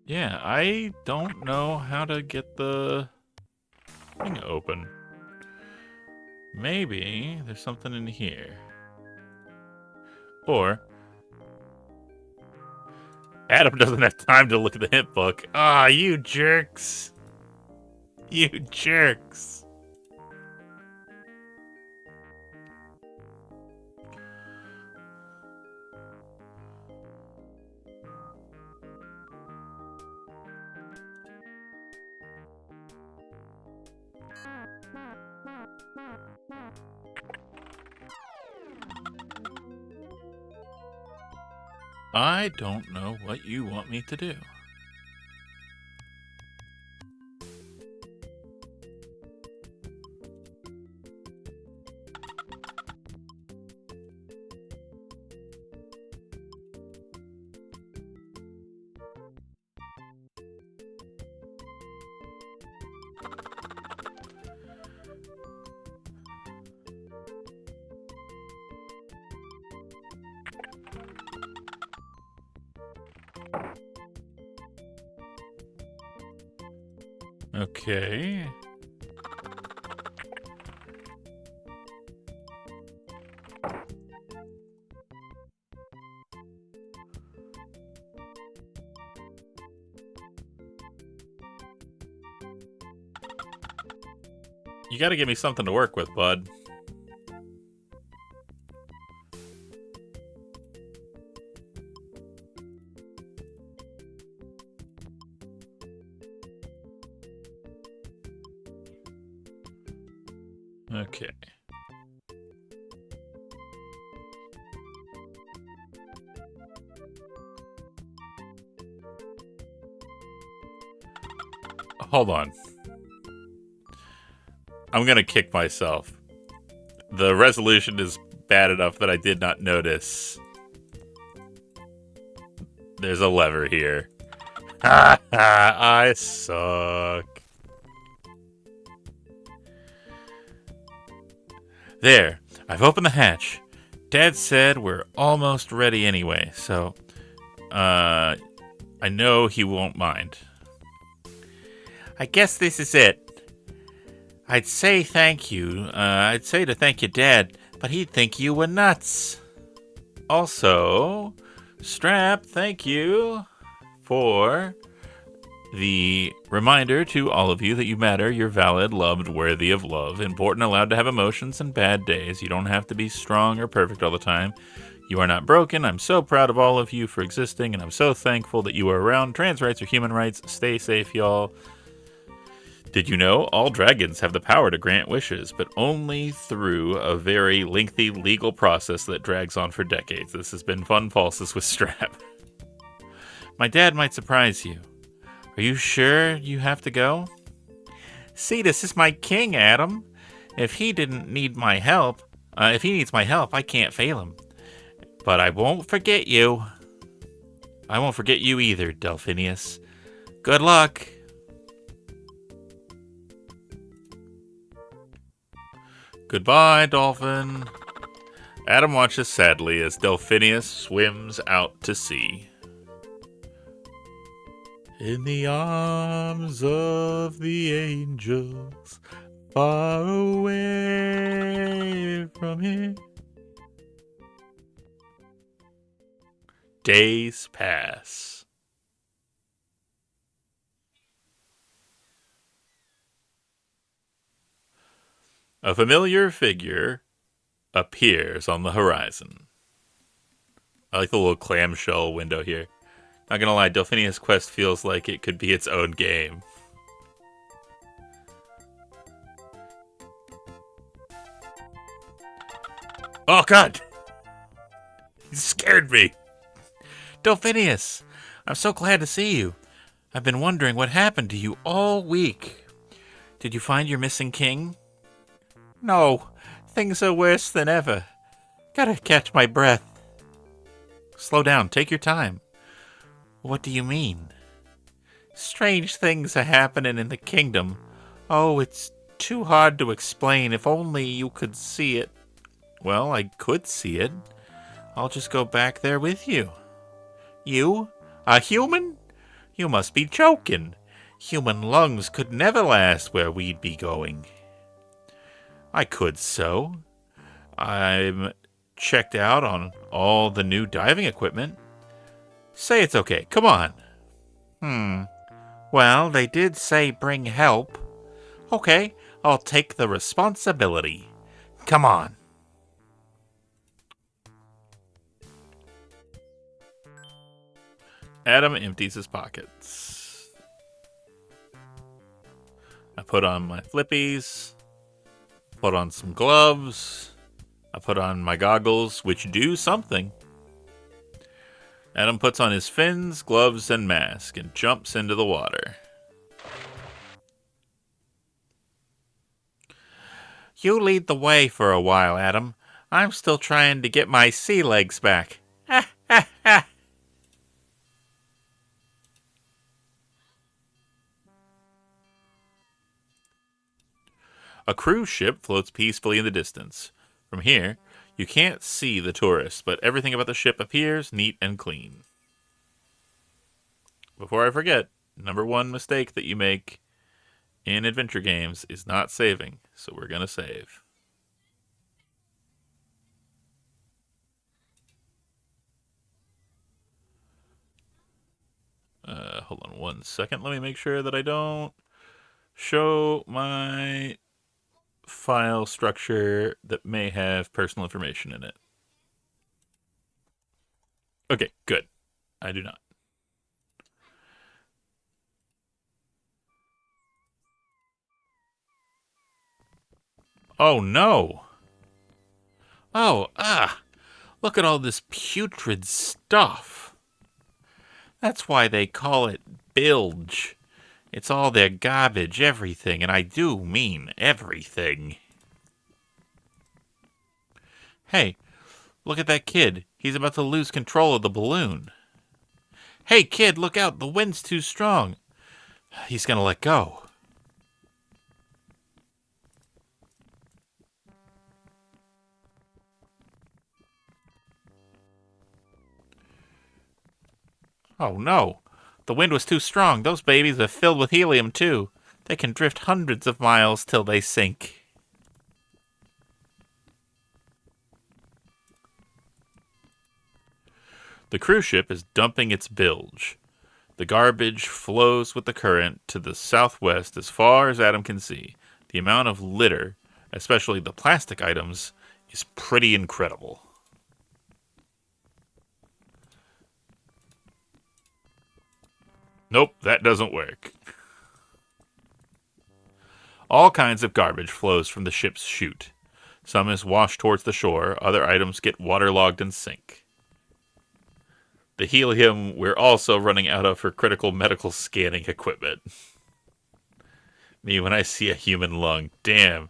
Yeah, I don't know how to get the thing open. Maybe there's something in here. Or Adam doesn't have time to look at the hint book. Ah, you jerks. You jerks. I don't know what you want me to do. Okay. You gotta give me something to work with, bud. Okay. Hold on. I'm gonna kick myself. The resolution is bad enough that I did not notice. There's a lever here. Ha ha! I suck. There. I've opened the hatch. Dad said we're almost ready anyway, so I know he won't mind. I guess this is it. I'd say thank you. I'd say to thank your dad, but he'd think you were nuts. Also, Strap, thank you for the reminder to all of you that you matter, you're valid, loved, worthy of love, important, allowed to have emotions and bad days. You don't have to be strong or perfect all the time. You are not broken. I'm so proud of all of you for existing, and I'm so thankful that you are around. Trans rights are human rights. Stay safe, y'all. Did you know all dragons have the power to grant wishes, but only through a very lengthy legal process that drags on for decades? This has been Fun Falsus with Strap. My dad might surprise you. Are you sure you have to go? See, this is my king, Adam. If he didn't need my help, if he needs my help, I can't fail him. But I won't forget you. I won't forget you either, Delphinius. Good luck. Goodbye, Dolphin. Adam watches sadly as Delphinius swims out to sea. In the arms of the angels, far away from here. Days pass. A familiar figure appears on the horizon. I like the little clamshell window here. Not gonna lie, Delphinius Quest feels like it could be its own game. Oh god! You scared me! Delphinius! I'm so glad to see you. I've been wondering what happened to you all week. Did you find your missing king? No, things are worse than ever. Gotta catch my breath. Slow down, take your time. What do you mean? Strange things are happening in the kingdom. Oh, it's too hard to explain. If only you could see it. Well, I could see it. I'll just go back there with you. You? A human? You must be joking. Human lungs could never last where we'd be going. I could so. I'm checked out on all the new diving equipment. Say it's okay. Come on. Well, they did say bring help. Okay, I'll take the responsibility. Come on. Adam empties his pockets. I put on my flippies. Put on some gloves. I put on my goggles, which do something. Adam puts on his fins, gloves, and mask and jumps into the water. You lead the way for a while, Adam. I'm still trying to get my sea legs back. Ha ha ha! A cruise ship floats peacefully in the distance. From here, you can't see the tourists, but everything about the ship appears neat and clean. Before I forget, number one mistake that you make in adventure games is not saving, so we're going to save. Hold on 1 second. Let me make sure that I don't show my file structure that may have personal information in it. Okay, good. I do not. Oh no. Oh, look at all this putrid stuff. That's why they call it bilge. It's all their garbage, everything, and I do mean everything. Hey, look at that kid. He's about to lose control of the balloon. Hey, kid, look out. The wind's too strong. He's gonna let go. Oh no. The wind was too strong. Those babies are filled with helium, too. They can drift hundreds of miles till they sink. The cruise ship is dumping its bilge. The garbage flows with the current to the southwest as far as Adam can see. The amount of litter, especially the plastic items, is pretty incredible. Nope, that doesn't work. All kinds of garbage flows from the ship's chute. Some is washed towards the shore, other items get waterlogged and sink. The helium we're also running out of for critical medical scanning equipment. Me, when I see a human lung, damn,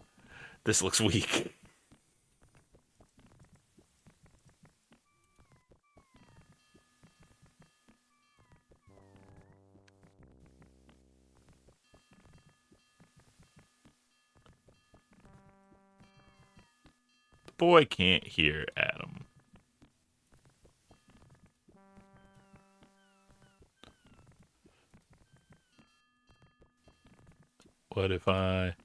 this looks weak. The boy can't hear Adam. What if I...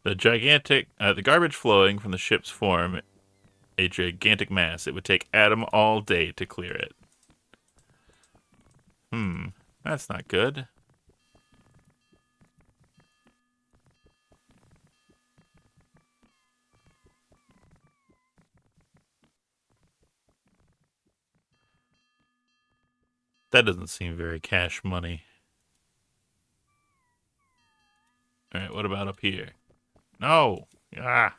the garbage flowing from the ships form a gigantic mass. It would take Adam all day to clear it. That's not good. That doesn't seem very cash money. Alright, what about up here? No! Ah!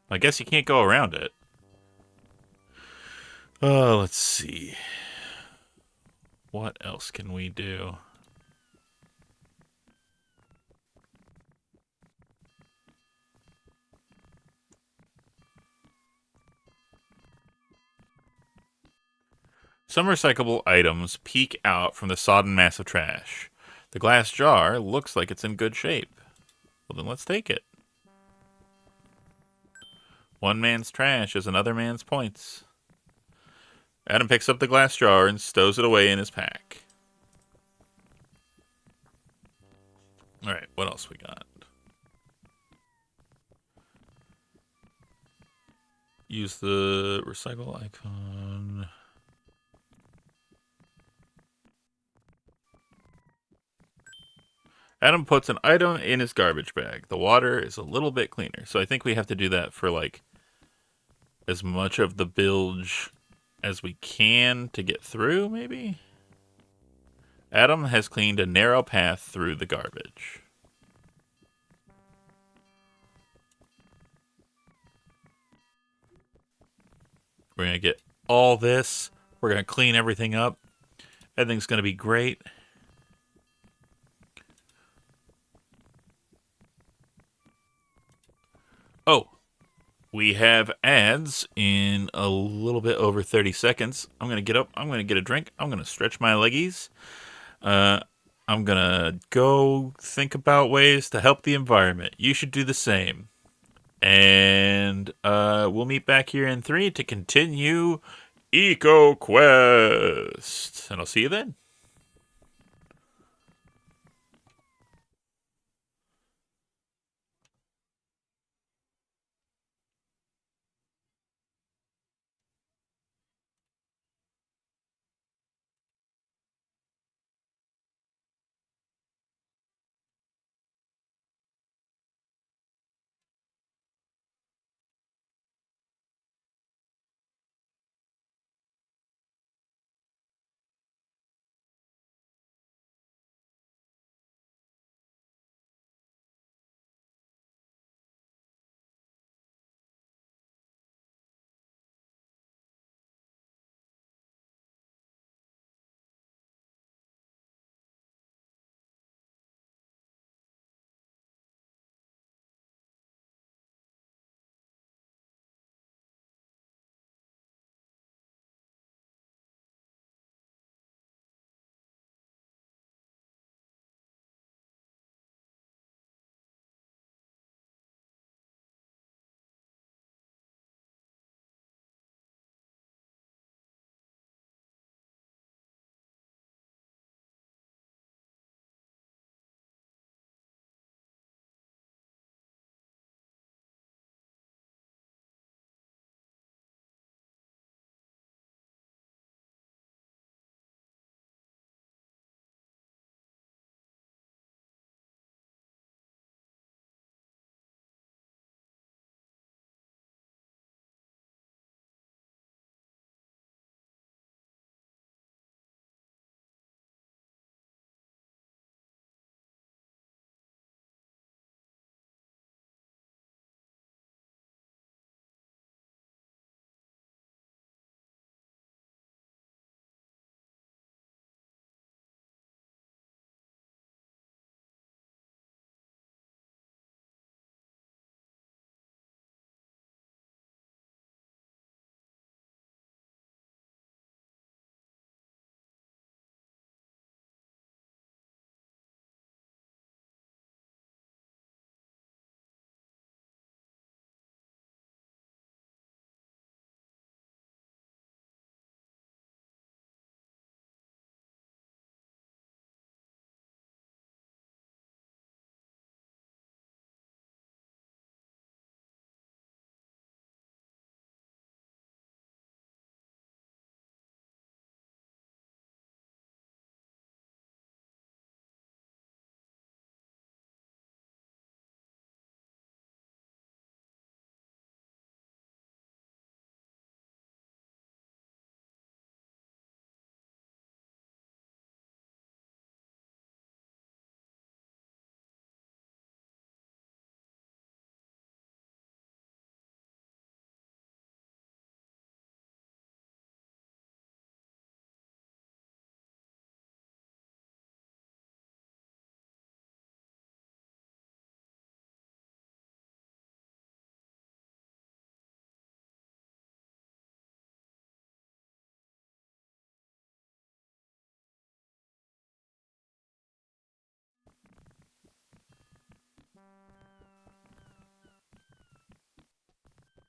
I guess you can't go around it. Oh, let's see. What else can we do? Some recyclable items peek out from the sodden mass of trash. The glass jar looks like it's in good shape. Well, then let's take it. One man's trash is another man's points. Adam picks up the glass jar and stows it away in his pack. Alright, what else we got? Use the recycle icon. Adam puts an item in his garbage bag. The water is a little bit cleaner, so I think we have to do that for like as much of the bilge as we can to get through, maybe? Adam has cleaned a narrow path through the garbage. We're going to get all this. We're going to clean everything up. Everything's going to be great. Oh, we have ads in a little bit over 30 seconds. I'm going to get up. I'm going to get a drink. I'm going to stretch my leggies. I'm going to go think about ways to help the environment. You should do the same. And we'll meet back here in 3 to continue EcoQuest. And I'll see you then.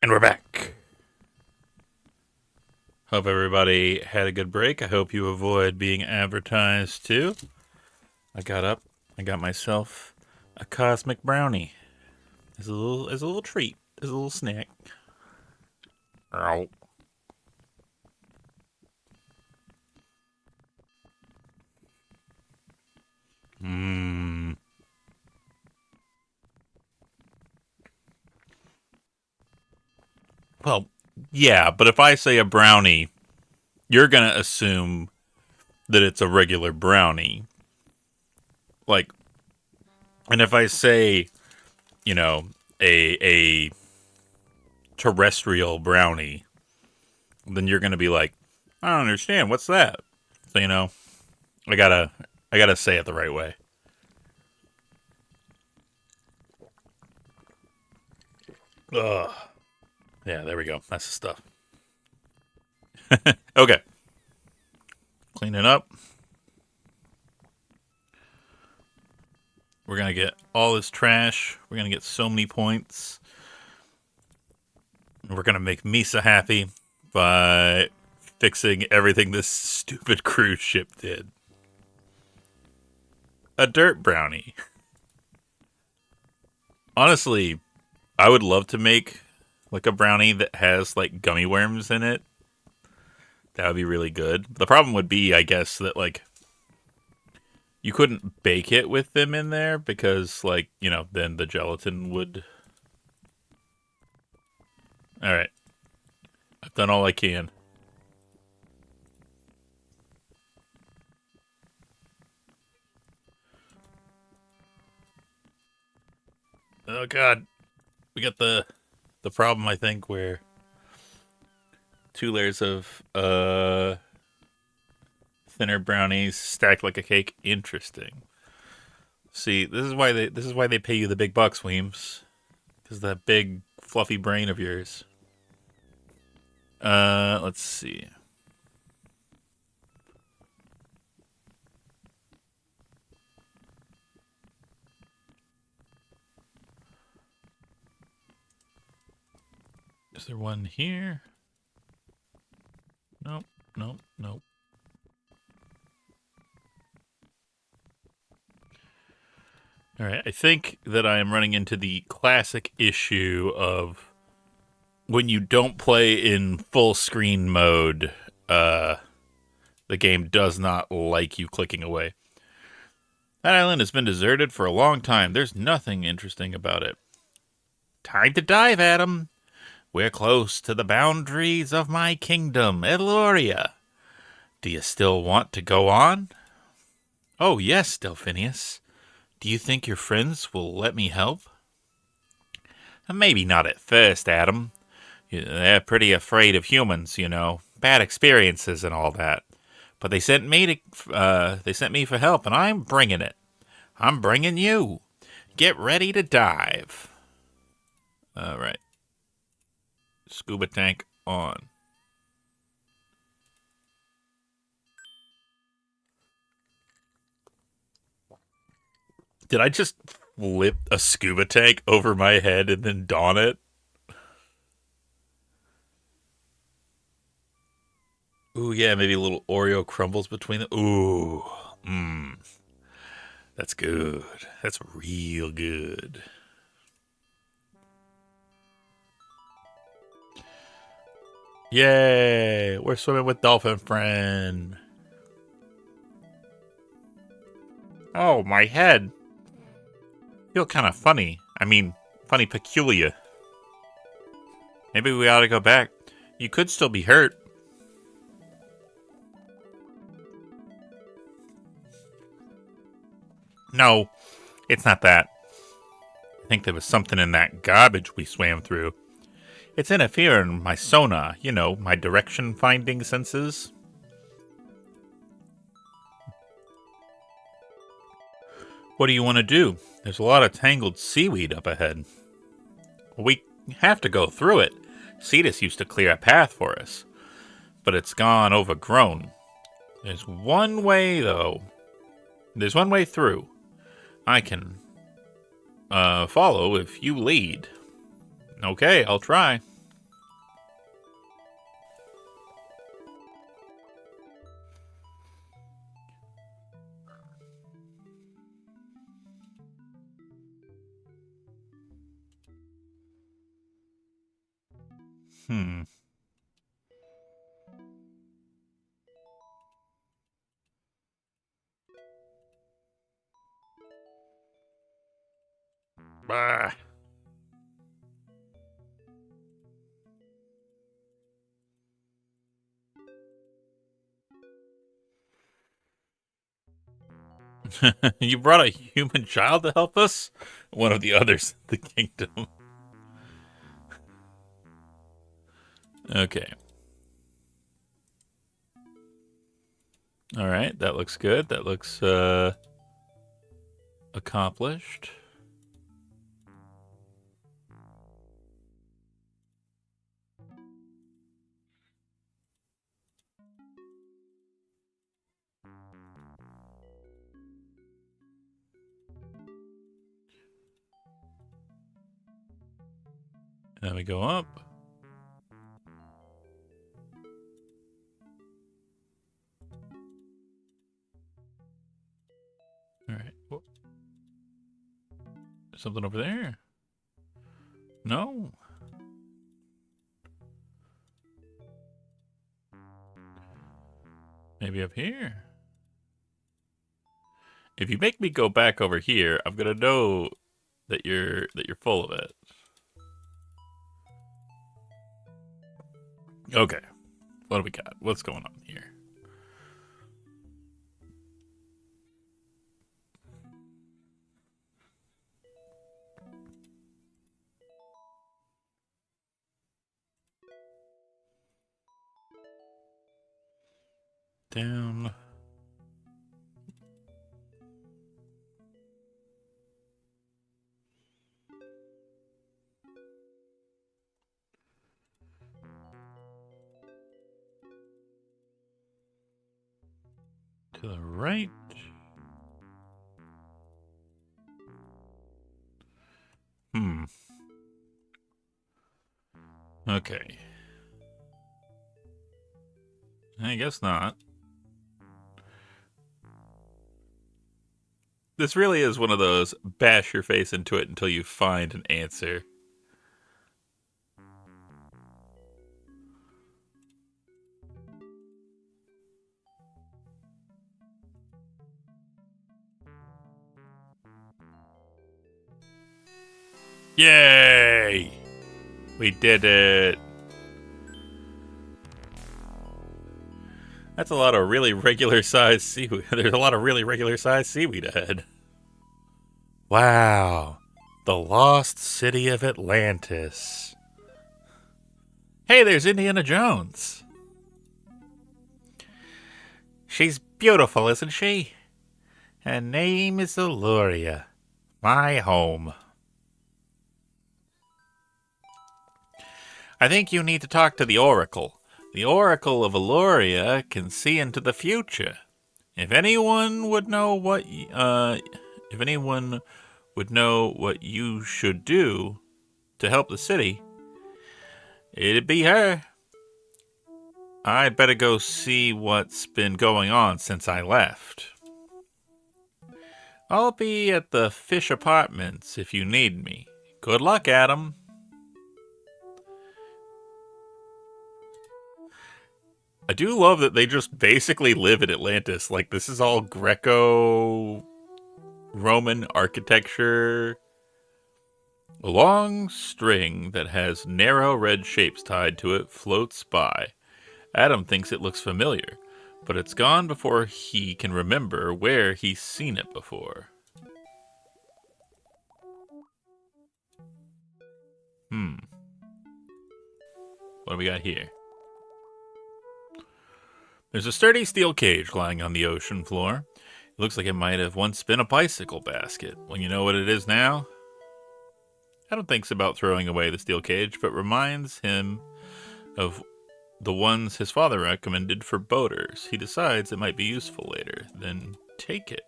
And we're back. Hope everybody had a good break. I hope you avoid being advertised too. I got up. I got myself a cosmic brownie as a little treat, as a little snack. Ow. Mmm. Well, yeah, but if I say a brownie, you're gonna assume that it's a regular brownie. Like, and if I say, you know, a terrestrial brownie, then you're gonna be like, I don't understand. What's that? So I gotta say it the right way. Ugh. Yeah, there we go. That's the stuff. Okay. Clean it up. We're gonna get all this trash. We're gonna get so many points. We're gonna make Misa happy by fixing everything this stupid cruise ship did. A dirt brownie. Honestly, I would love to make like a brownie that has like gummy worms in it. That would be really good. The problem would be, I guess, that like you couldn't bake it with them in there because like, then the gelatin would. All right. I've done all I can. Oh god. We got the problem, I think, where 2 layers of thinner brownies stacked like a cake. Interesting. See, this is why they pay you the big bucks, Weems. Because that big fluffy brain of yours. Let's see. Is there one here? Nope, nope, nope. All right, I think that I am running into the classic issue of when you don't play in full screen mode, the game does not like you clicking away. That island has been deserted for a long time. There's nothing interesting about it. Time to dive, Adam. We're close to the boundaries of my kingdom, Eloria. Do you still want to go on? Oh, yes, Delphinius. Do you think your friends will let me help? Maybe not at first, Adam. They're pretty afraid of humans, bad experiences and all that. But they sent me for help, and I'm bringing it. I'm bringing you. Get ready to dive. All right. Scuba tank on. Did I just flip a scuba tank over my head and then don it? Ooh, yeah, maybe a little Oreo crumbles between them. Ooh, that's good. That's real good. Yay, we're swimming with Dolphin Friend. Oh, my head. Feel kind of funny. I mean, funny peculiar. Maybe we ought to go back. You could still be hurt. No, it's not that. I think there was something in that garbage we swam through. It's interfering with my sonar, my direction finding senses. What do you want to do? There's a lot of tangled seaweed up ahead. We have to go through it. Cetus used to clear a path for us, but it's gone overgrown. There's one way, though. There's one way through. I can follow if you lead. Okay, I'll try. Hmm. Bah. You brought a human child to help us? One of the others in the kingdom. Okay. All right, that looks good. That looks accomplished. Then we go up. All right. Whoa. Something over there? No. Maybe up here. If you make me go back over here, I'm gonna know that you're full of it. Okay. What do we got? What's going on here? Down. To the right. Hmm. Okay. I guess not. This really is one of those bash your face into it until you find an answer. Yay! We did it. That's a lot of really regular sized seaweed. There's a lot of really regular sized seaweed ahead. Wow. The lost city of Atlantis. Hey, there's Indiana Jones. She's beautiful, isn't she? Her name is Illuria. My home. I think you need to talk to the Oracle. The Oracle of Illuria can see into the future. If anyone would know what you should do to help the city, it'd be her. I'd better go see what's been going on since I left. I'll be at the Fish Apartments if you need me. Good luck, Adam. I do love that they just basically live in Atlantis. Like, this is all Greco-Roman architecture. A long string that has narrow red shapes tied to it floats by. Adam thinks it looks familiar, but it's gone before he can remember where he's seen it before. What do we got here? There's a sturdy steel cage lying on the ocean floor. It looks like it might have once been a bicycle basket. Well, you know what it is now? Adam thinks about throwing away the steel cage, but reminds him of the ones his father recommended for boaters. He decides it might be useful later. Then take it.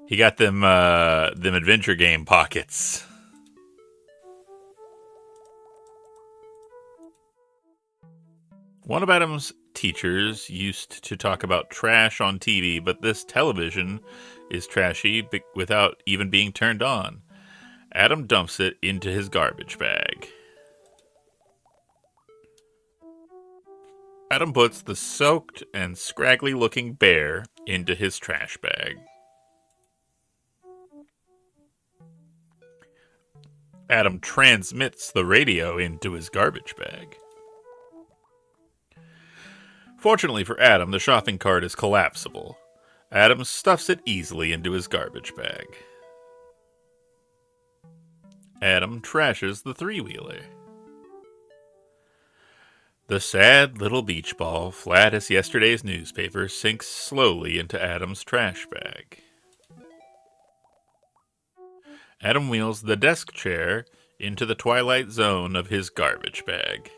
He got them adventure game pockets. One of Adam's teachers used to talk about trash on TV, but this television is trashy without even being turned on. Adam dumps it into his garbage bag. Adam puts the soaked and scraggly-looking bear into his trash bag. Adam transmits the radio into his garbage bag. Fortunately for Adam, the shopping cart is collapsible. Adam stuffs it easily into his garbage bag. Adam trashes the three-wheeler. The sad little beach ball, flat as yesterday's newspaper, sinks slowly into Adam's trash bag. Adam wheels the desk chair into the twilight zone of his garbage bag.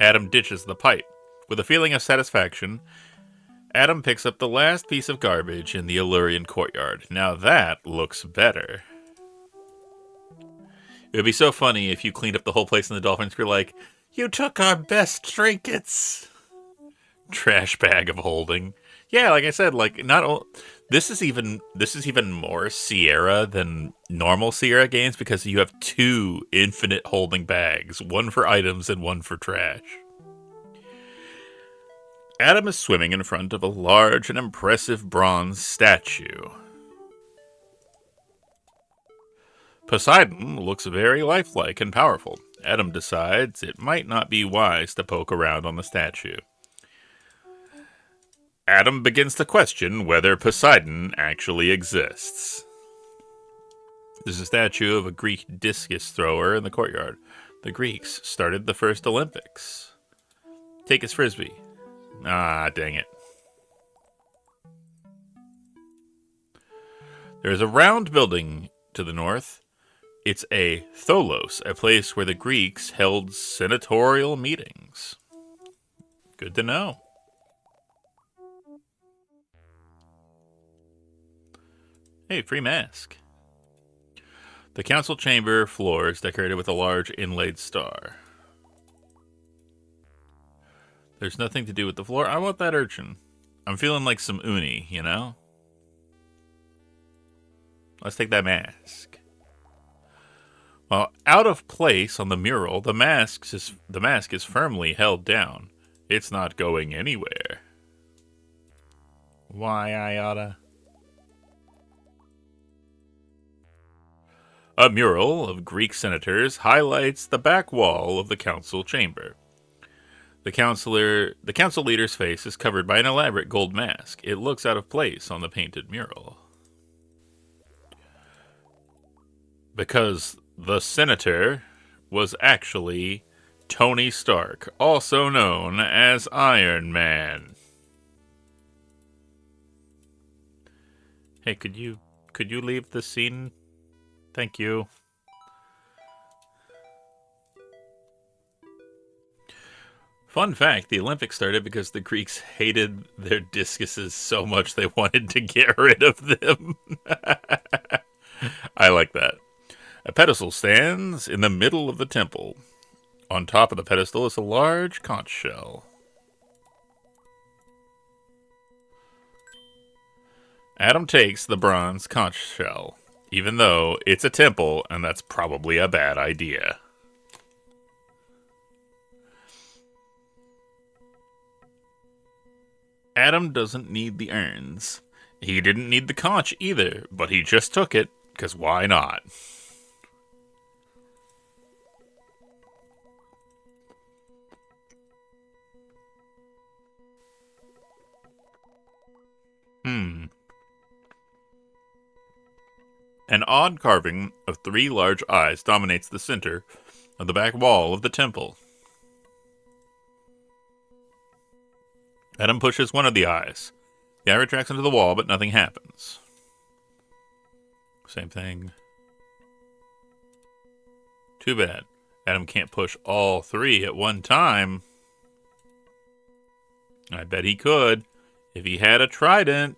Adam ditches the pipe. With a feeling of satisfaction, Adam picks up the last piece of garbage in the Illurian courtyard. Now that looks better. It would be so funny if you cleaned up the whole place and the dolphins were like, "You took our best trinkets." Trash bag of holding. Yeah, like I said, like this is even more Sierra than normal Sierra games because you have two infinite holding bags, one for items and one for trash. Adam is swimming in front of a large and impressive bronze statue. Poseidon looks very lifelike and powerful. Adam decides it might not be wise to poke around on the statue. Adam begins to question whether Poseidon actually exists. There's a statue of a Greek discus thrower in the courtyard. The Greeks started the first Olympics. Take his frisbee. Ah, dang it. There's a round building to the north. It's a tholos, a place where the Greeks held senatorial meetings. Good to know. Hey, free mask. The council chamber floor is decorated with a large inlaid star. There's nothing to do with the floor. I want that urchin. I'm feeling like some uni, you know? Let's take that mask. Well, out of place on the mural, the mask is firmly held down. It's not going anywhere. Why I oughta? A mural of Greek senators highlights the back wall of the council chamber. The council leader's face is covered by an elaborate gold mask. It looks out of place on the painted mural. Because the senator was actually Tony Stark, also known as Iron Man. Hey, could you leave the scene? Thank you. Fun fact, the Olympics started because the Greeks hated their discuses so much they wanted to get rid of them. I like that. A pedestal stands in the middle of the temple. On top of the pedestal is a large conch shell. Adam takes the bronze conch shell, even though it's a temple and that's probably a bad idea. Adam doesn't need the urns. He didn't need the conch either, but he just took it, because why not? An odd carving of 3 large eyes dominates the center of the back wall of the temple. Adam pushes one of the eyes. The eye retracts into the wall, but nothing happens. Same thing. Too bad. Adam can't push all 3 at one time. I bet he could if he had a trident.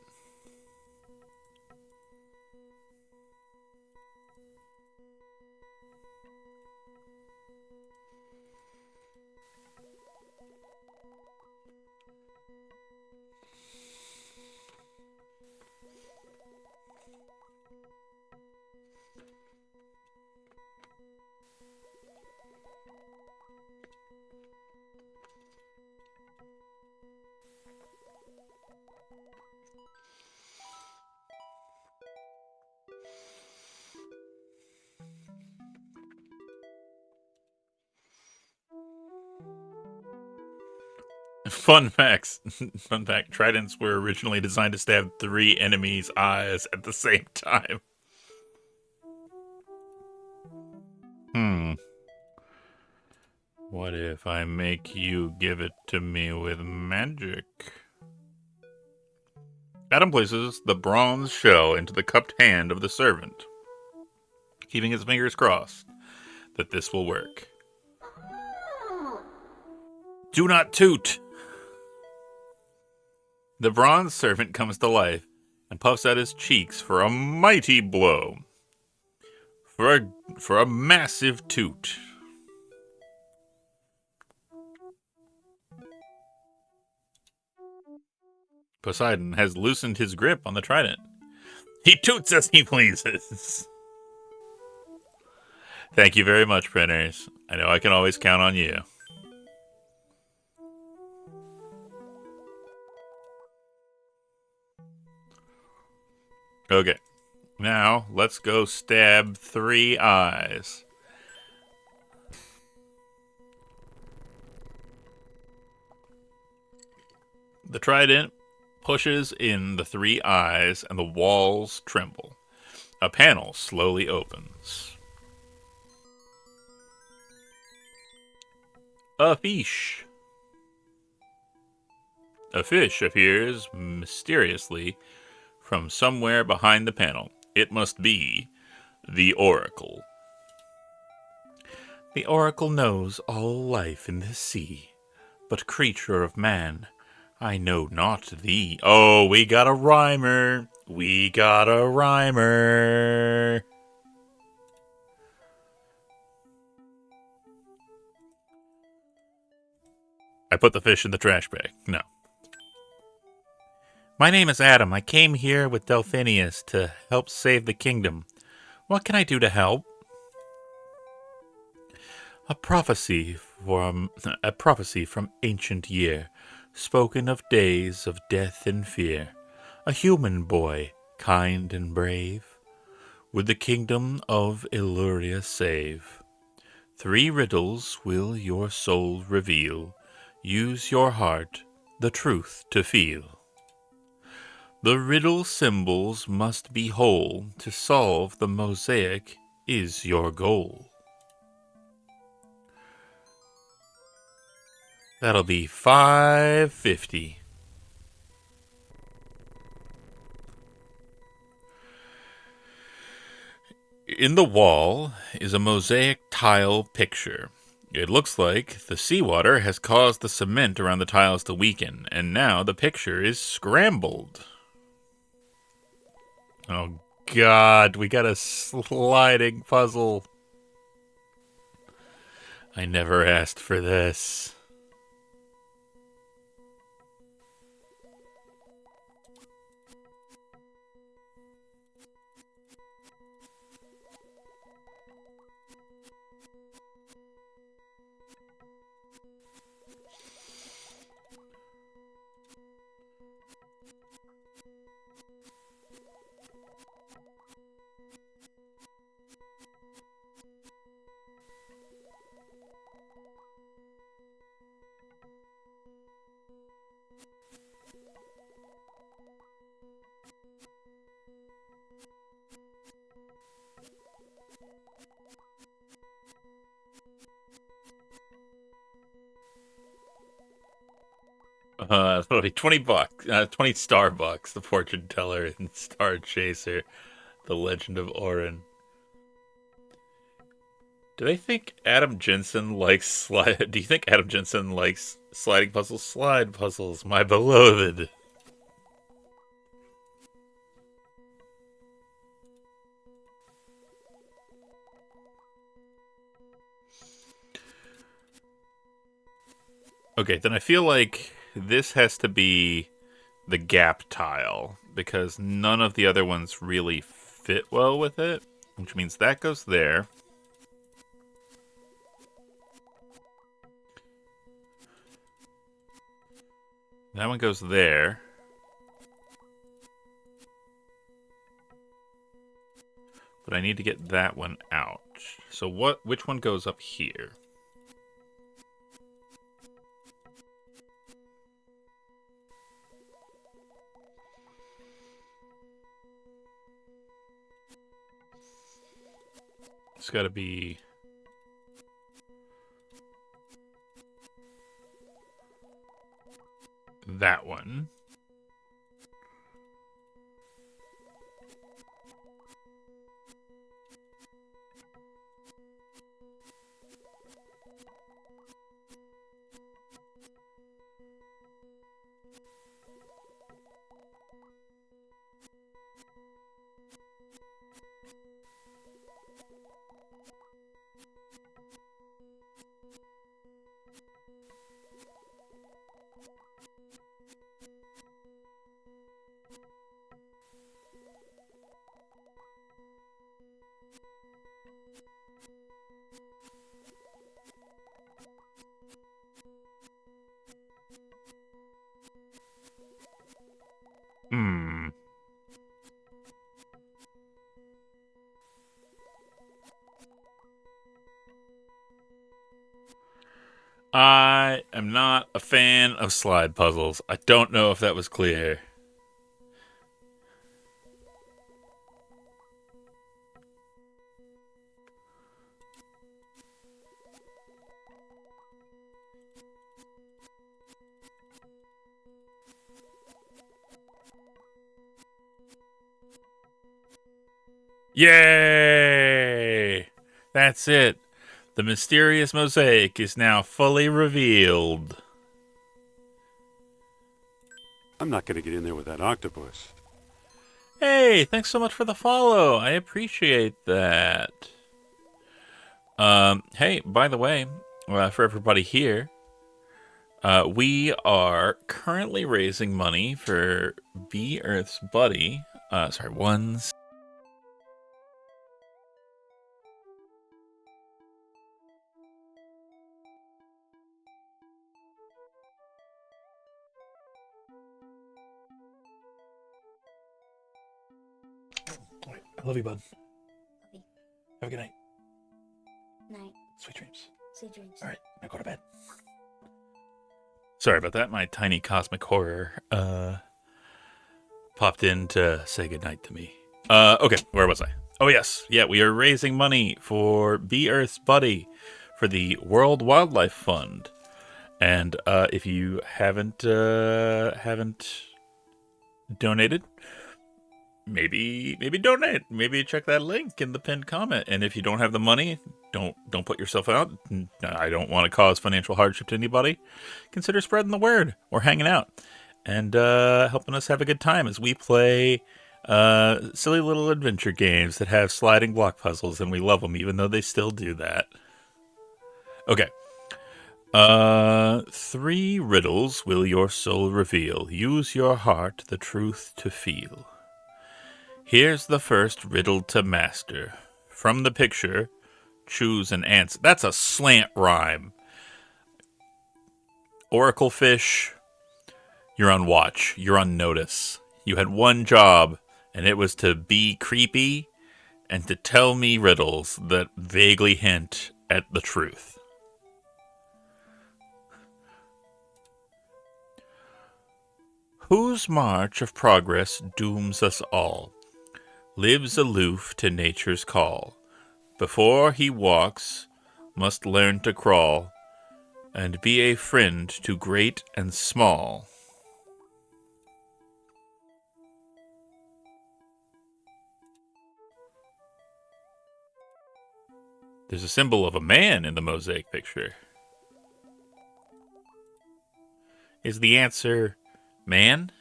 Fun facts. Fun fact: tridents were originally designed to stab 3 enemies' eyes at the same time. What if I make you give it to me with magic? Adam places the bronze shell into the cupped hand of the servant, keeping his fingers crossed that this will work. Do not toot! The bronze servant comes to life and puffs out his cheeks for a mighty blow. For a massive toot. Poseidon has loosened his grip on the trident. He toots as he pleases. Thank you very much, printers. I know I can always count on you. Okay. Now, let's go stab 3 eyes. The trident pushes in the 3 eyes, and the walls tremble. A panel slowly opens. A fish. A fish appears mysteriously from somewhere behind the panel. It must be the Oracle. The Oracle knows all life in this sea, but creature of man, I know not thee. Oh, we got a rhymer. We got a rhymer. I put the fish in the trash bag. No. My name is Adam. I came here with Delphinius to help save the kingdom. What can I do to help? A prophecy from ancient year, spoken of days of death and fear. A human boy, kind and brave, would the kingdom of Illyria save. 3 riddles will your soul reveal. Use your heart, the truth to feel. The riddle symbols must be whole. To solve the mosaic is your goal. That'll be $5.50. In the wall is a mosaic tile picture. It looks like the seawater has caused the cement around the tiles to weaken, and now the picture is scrambled. Oh God, we got a sliding puzzle. I never asked for this. That'll be $20. 20 Starbucks. The Fortune Teller and Star Chaser. The Legend of Orin. Do they think Adam Jensen likes slide? Do you think Adam Jensen likes sliding puzzles? Slide puzzles, my beloved. Okay, then I feel like this has to be the gap tile because none of the other ones really fit well with it, which means that goes there. That one goes there. But I need to get that one out. So which one goes up here? It's got to be that one. Hmm. I am not a fan of slide puzzles. I don't know if that was clear. Yay! That's it. The mysterious mosaic is now fully revealed. I'm not going to get in there with that octopus. Hey, thanks so much for the follow. I appreciate that. Hey, by the way, for everybody here, we are currently raising money for Be Earth's Buddy. Sorry, ones. I love you, bud. Love you. Have a good night. Night. Sweet dreams. Sweet dreams. All right, now go to bed. Sorry about that. My tiny cosmic horror popped in to say goodnight to me. Okay, where was I? Oh, yes. Yeah, we are raising money for Be Earth's Buddy for the World Wildlife Fund. And if you haven't donated, maybe donate. Maybe check that link in the pinned comment. And if you don't have the money, don't put yourself out. I don't want to cause financial hardship to anybody. Consider spreading the word or hanging out and helping us have a good time as we play silly little adventure games that have sliding block puzzles, and we love them even though they still do that. Okay. 3 riddles will your soul reveal. Use your heart, the truth to feel. Here's the first riddle to master. From the picture, choose an answer. That's a slant rhyme. Oracle fish, you're on watch. You're on notice. You had one job, and it was to be creepy and to tell me riddles that vaguely hint at the truth. Whose march of progress dooms us all? Lives aloof to nature's call. Before he walks, must learn to crawl, and be a friend to great and small. There's a symbol of a man in the mosaic picture. Is the answer man?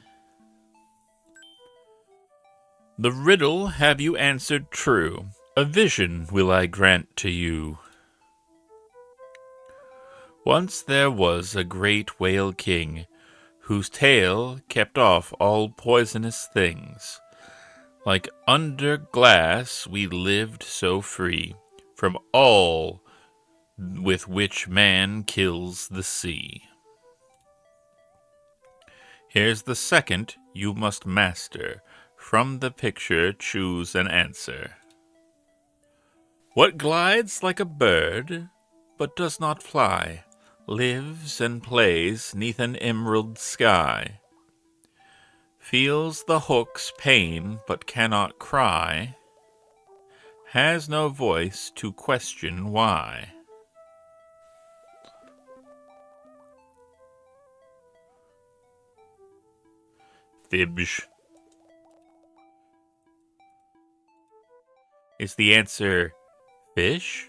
The riddle have you answered true. A vision will I grant to you. Once there was a great whale king whose tail kept off all poisonous things. Like under glass we lived so free from all with which man kills the sea. Here's the second you must master. From the picture choose an answer. What glides like a bird, but does not fly, lives and plays 'neath an emerald sky, feels the hook's pain but cannot cry, has no voice to question why. Fibs. Is the answer fish?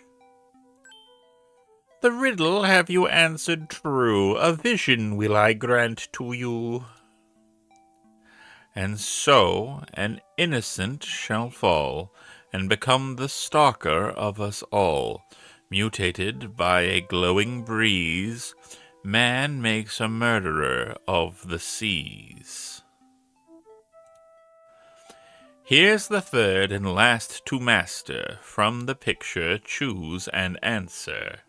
The riddle have you answered true, a vision will I grant to you. And so an innocent shall fall, and become the stalker of us all. Mutated by a glowing breeze, man makes a murderer of the seas. Here's the third and last to master. From the picture choose an answer.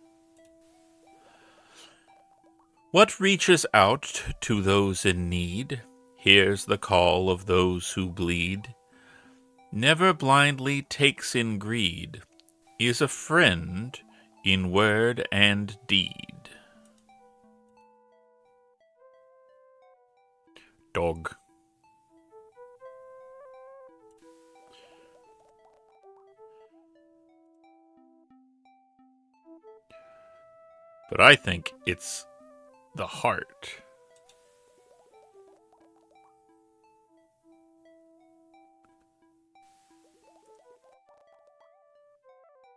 What reaches out to those in need, hears the call of those who bleed, never blindly takes in greed, is a friend in word and deed. Dog. But I think it's the heart.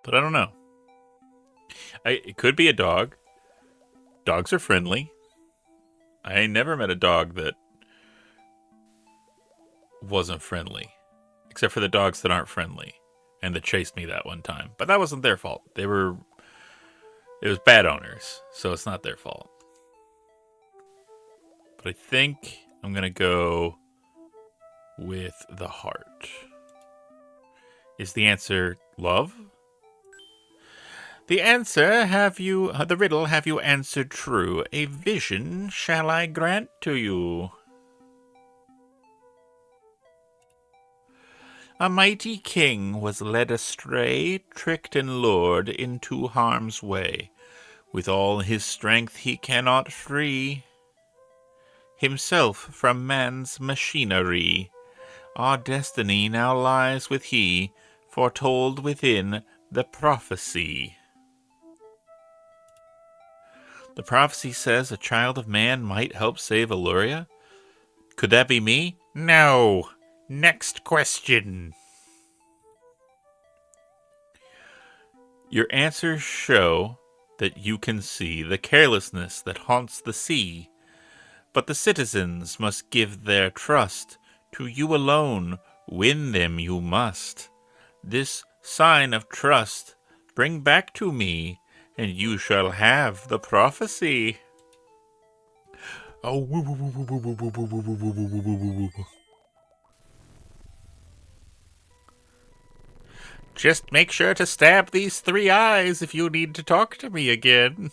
But I don't know. It could be a dog. Dogs are friendly. I never met a dog that wasn't friendly. Except for the dogs that aren't friendly. And that chased me that one time. But that wasn't their fault. It was bad owners, so it's not their fault. But I think I'm going to go with the heart. Is the answer love? The riddle have you answered true. A vision shall I grant to you. A mighty king was led astray, tricked and lured into harm's way. With all his strength he cannot free himself from man's machinery. Our destiny now lies with he, foretold within the prophecy. The prophecy says a child of man might help save Illyria. Could that be me? No. Next question. Your answers show that you can see the carelessness that haunts the sea, but the citizens must give their trust to you alone. Win them you must. This sign of trust bring back to me, and you shall have the prophecy. Oh, just make sure to stab these 3 eyes if you need to talk to me again.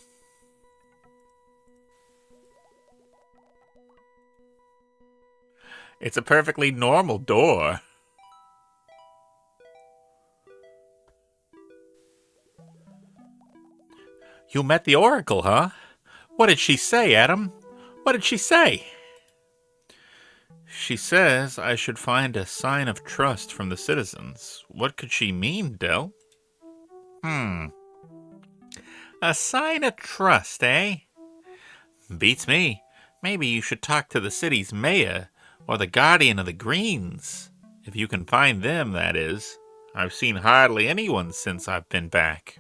It's a perfectly normal door. You met the Oracle, huh? What did she say, Adam? What did she say? She says I should find a sign of trust from the citizens. What could she mean, Del? A sign of trust, eh? Beats me. Maybe you should talk to the city's mayor, or the guardian of the greens. If you can find them, that is. I've seen hardly anyone since I've been back.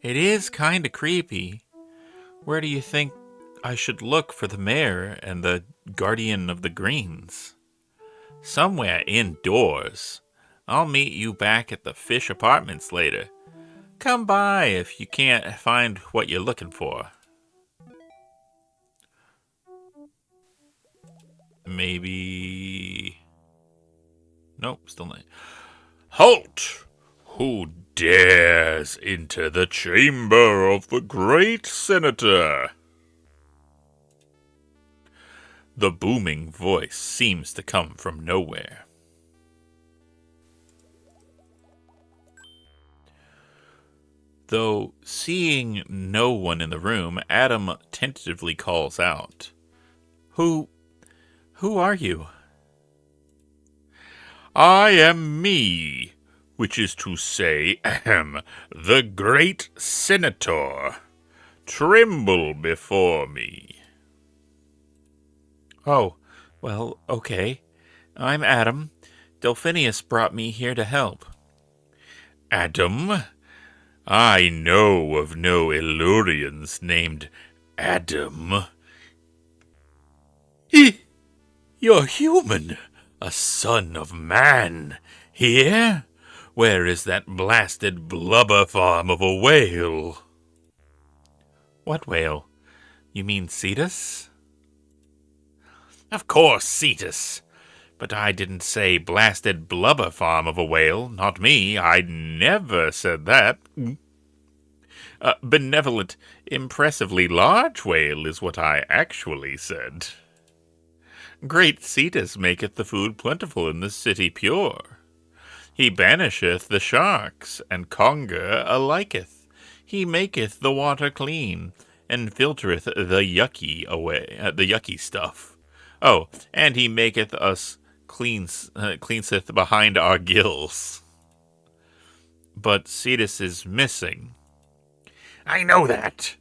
It is kinda creepy. Where do you think I should look for the mayor and the guardian of the greens? Somewhere indoors. I'll meet you back at the Fish Apartments later. Come by if you can't find what you're looking for. Maybe... Nope, still not. Halt! Who dares enter the chamber of the great senator? The booming voice seems to come from nowhere. Though seeing no one in the room, Adam tentatively calls out, Who are you? I am me, which is to say, am the great senator. Tremble before me. Oh, well, okay. I'm Adam. Delphinius brought me here to help. Adam? I know of no Illyrians named Adam. You're human, a son of man. Here? Where is that blasted blubber farm of a whale? What whale? You mean Cetus? Of course, Cetus. But I didn't say blasted blubber farm of a whale. Not me. I never said that. Benevolent, impressively large whale is what I actually said. Great Cetus maketh the food plentiful in the city pure. He banisheth the sharks, and conger aliketh. He maketh the water clean, and filtereth the yucky away, the yucky stuff. Oh, and he maketh us cleanseth behind our gills. But Cetus is missing. I know that.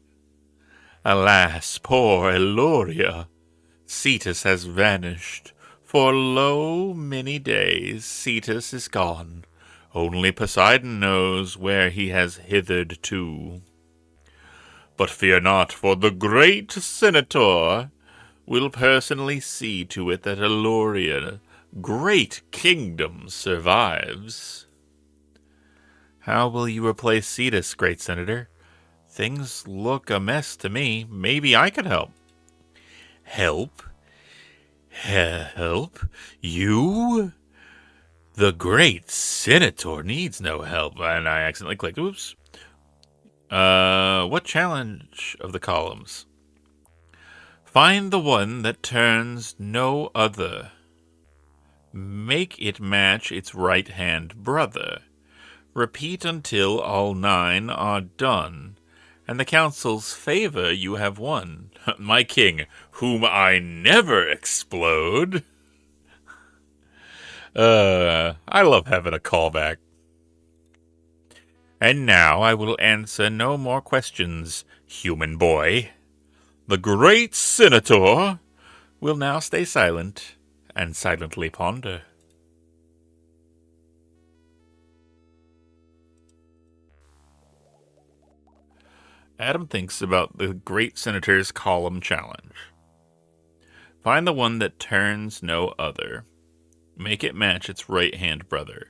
Alas, poor Eloria. Cetus has vanished. For lo, many days Cetus is gone. Only Poseidon knows where he has hithered to. But fear not, for the great senator will personally see to it that Eloria, great kingdom, survives. How will you replace Cetus, great senator? Things look a mess to me. Maybe I could help. Help? Help? You? The great senator needs no help. And I accidentally clicked. Oops. What challenge of the columns? Find the one that turns no other. Make it match its right-hand brother. Repeat until all 9 are done. And the council's favor you have won. My king, whom I never explode. I love having a callback. And now I will answer no more questions, human boy. The great senator will now stay silent and silently ponder. Adam thinks about the great senator's column challenge. Find the one that turns no other. Make it match its right-hand brother.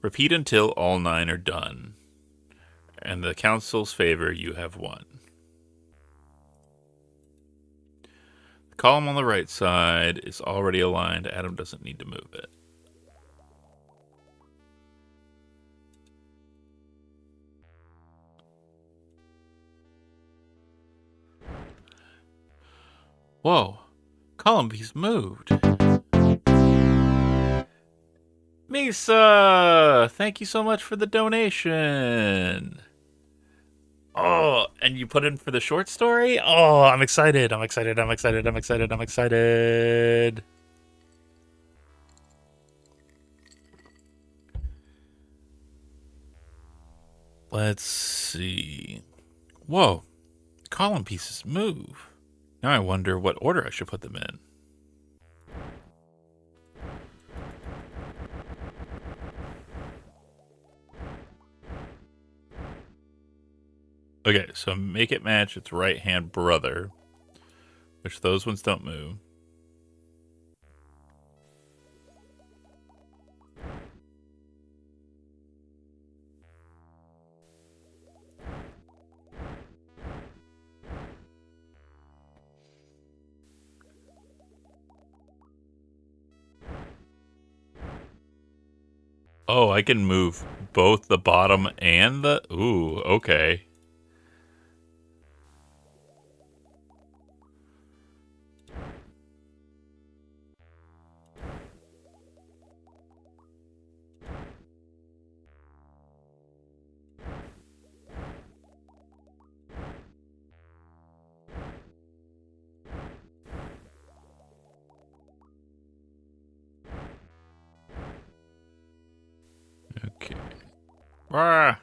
Repeat until all 9 are done. And the council's favor you have won. The column on the right side is already aligned. Adam doesn't need to move it. Whoa, column piece moved. Misa, thank you so much for the donation. Oh, and you put in for the short story? Oh, I'm excited. I'm excited. I'm excited. I'm excited. I'm excited. Let's see. Whoa, column pieces move. Now I wonder what order I should put them in. Okay, so make it match its right-hand brother, which those ones don't move. Oh, I can move both the bottom and the... Ooh, okay. Okay. Ah!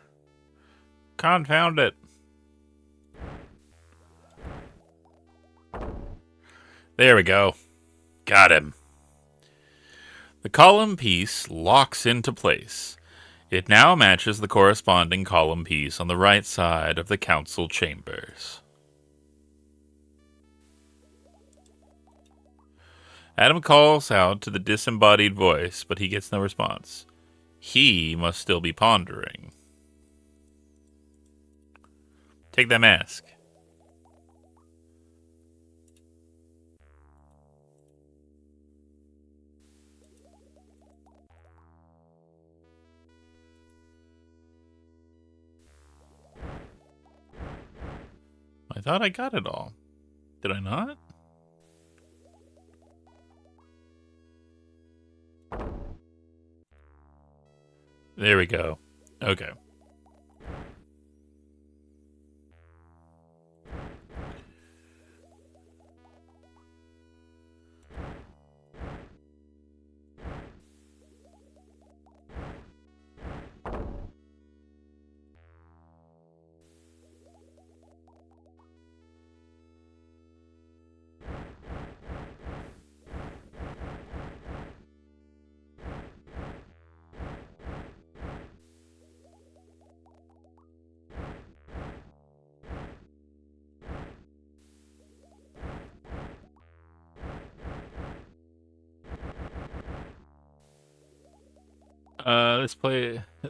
Confound it. There we go. Got him. The column piece locks into place. It now matches the corresponding column piece on the right side of the council chambers. Adam calls out to the disembodied voice, but he gets no response. He must still be pondering. Take that mask. I thought I got it all. Did I not? There we go. Okay.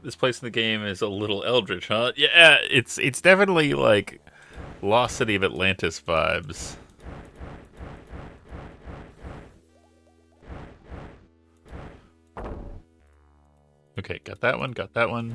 This place in the game is a little eldritch, huh? Yeah, it's definitely like Lost City of Atlantis vibes. Okay, got that one, got that one.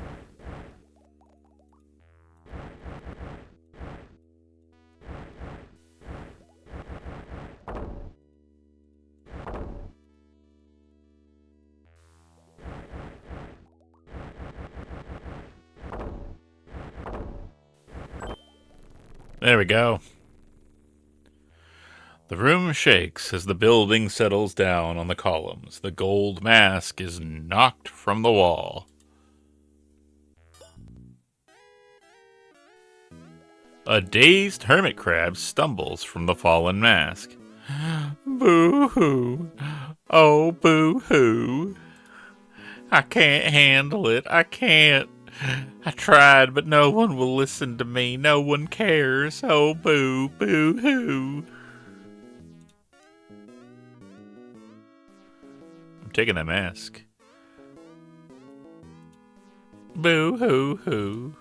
There we go. The room shakes as the building settles down on the columns. The gold mask is knocked from the wall. A dazed hermit crab stumbles from the fallen mask. Boo-hoo. Oh, boo-hoo. I can't handle it. I can't. I tried, but no one will listen to me. No one cares. Oh, boo, boo-hoo. I'm taking that mask. Boo-hoo-hoo.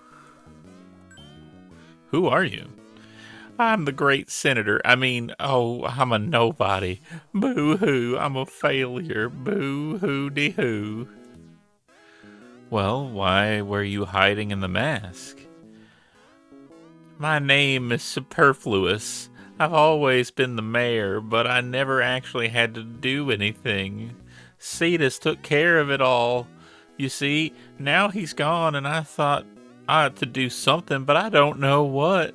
Who are you? I'm the great senator. I'm a nobody. Boo-hoo, I'm a failure. Boo-hoo-de-hoo. Well, why were you hiding in the mask? My name is Superfluous. I've always been the mayor, but I never actually had to do anything. Cetus took care of it all. You see, now he's gone, and I thought I ought to do something, but I don't know what.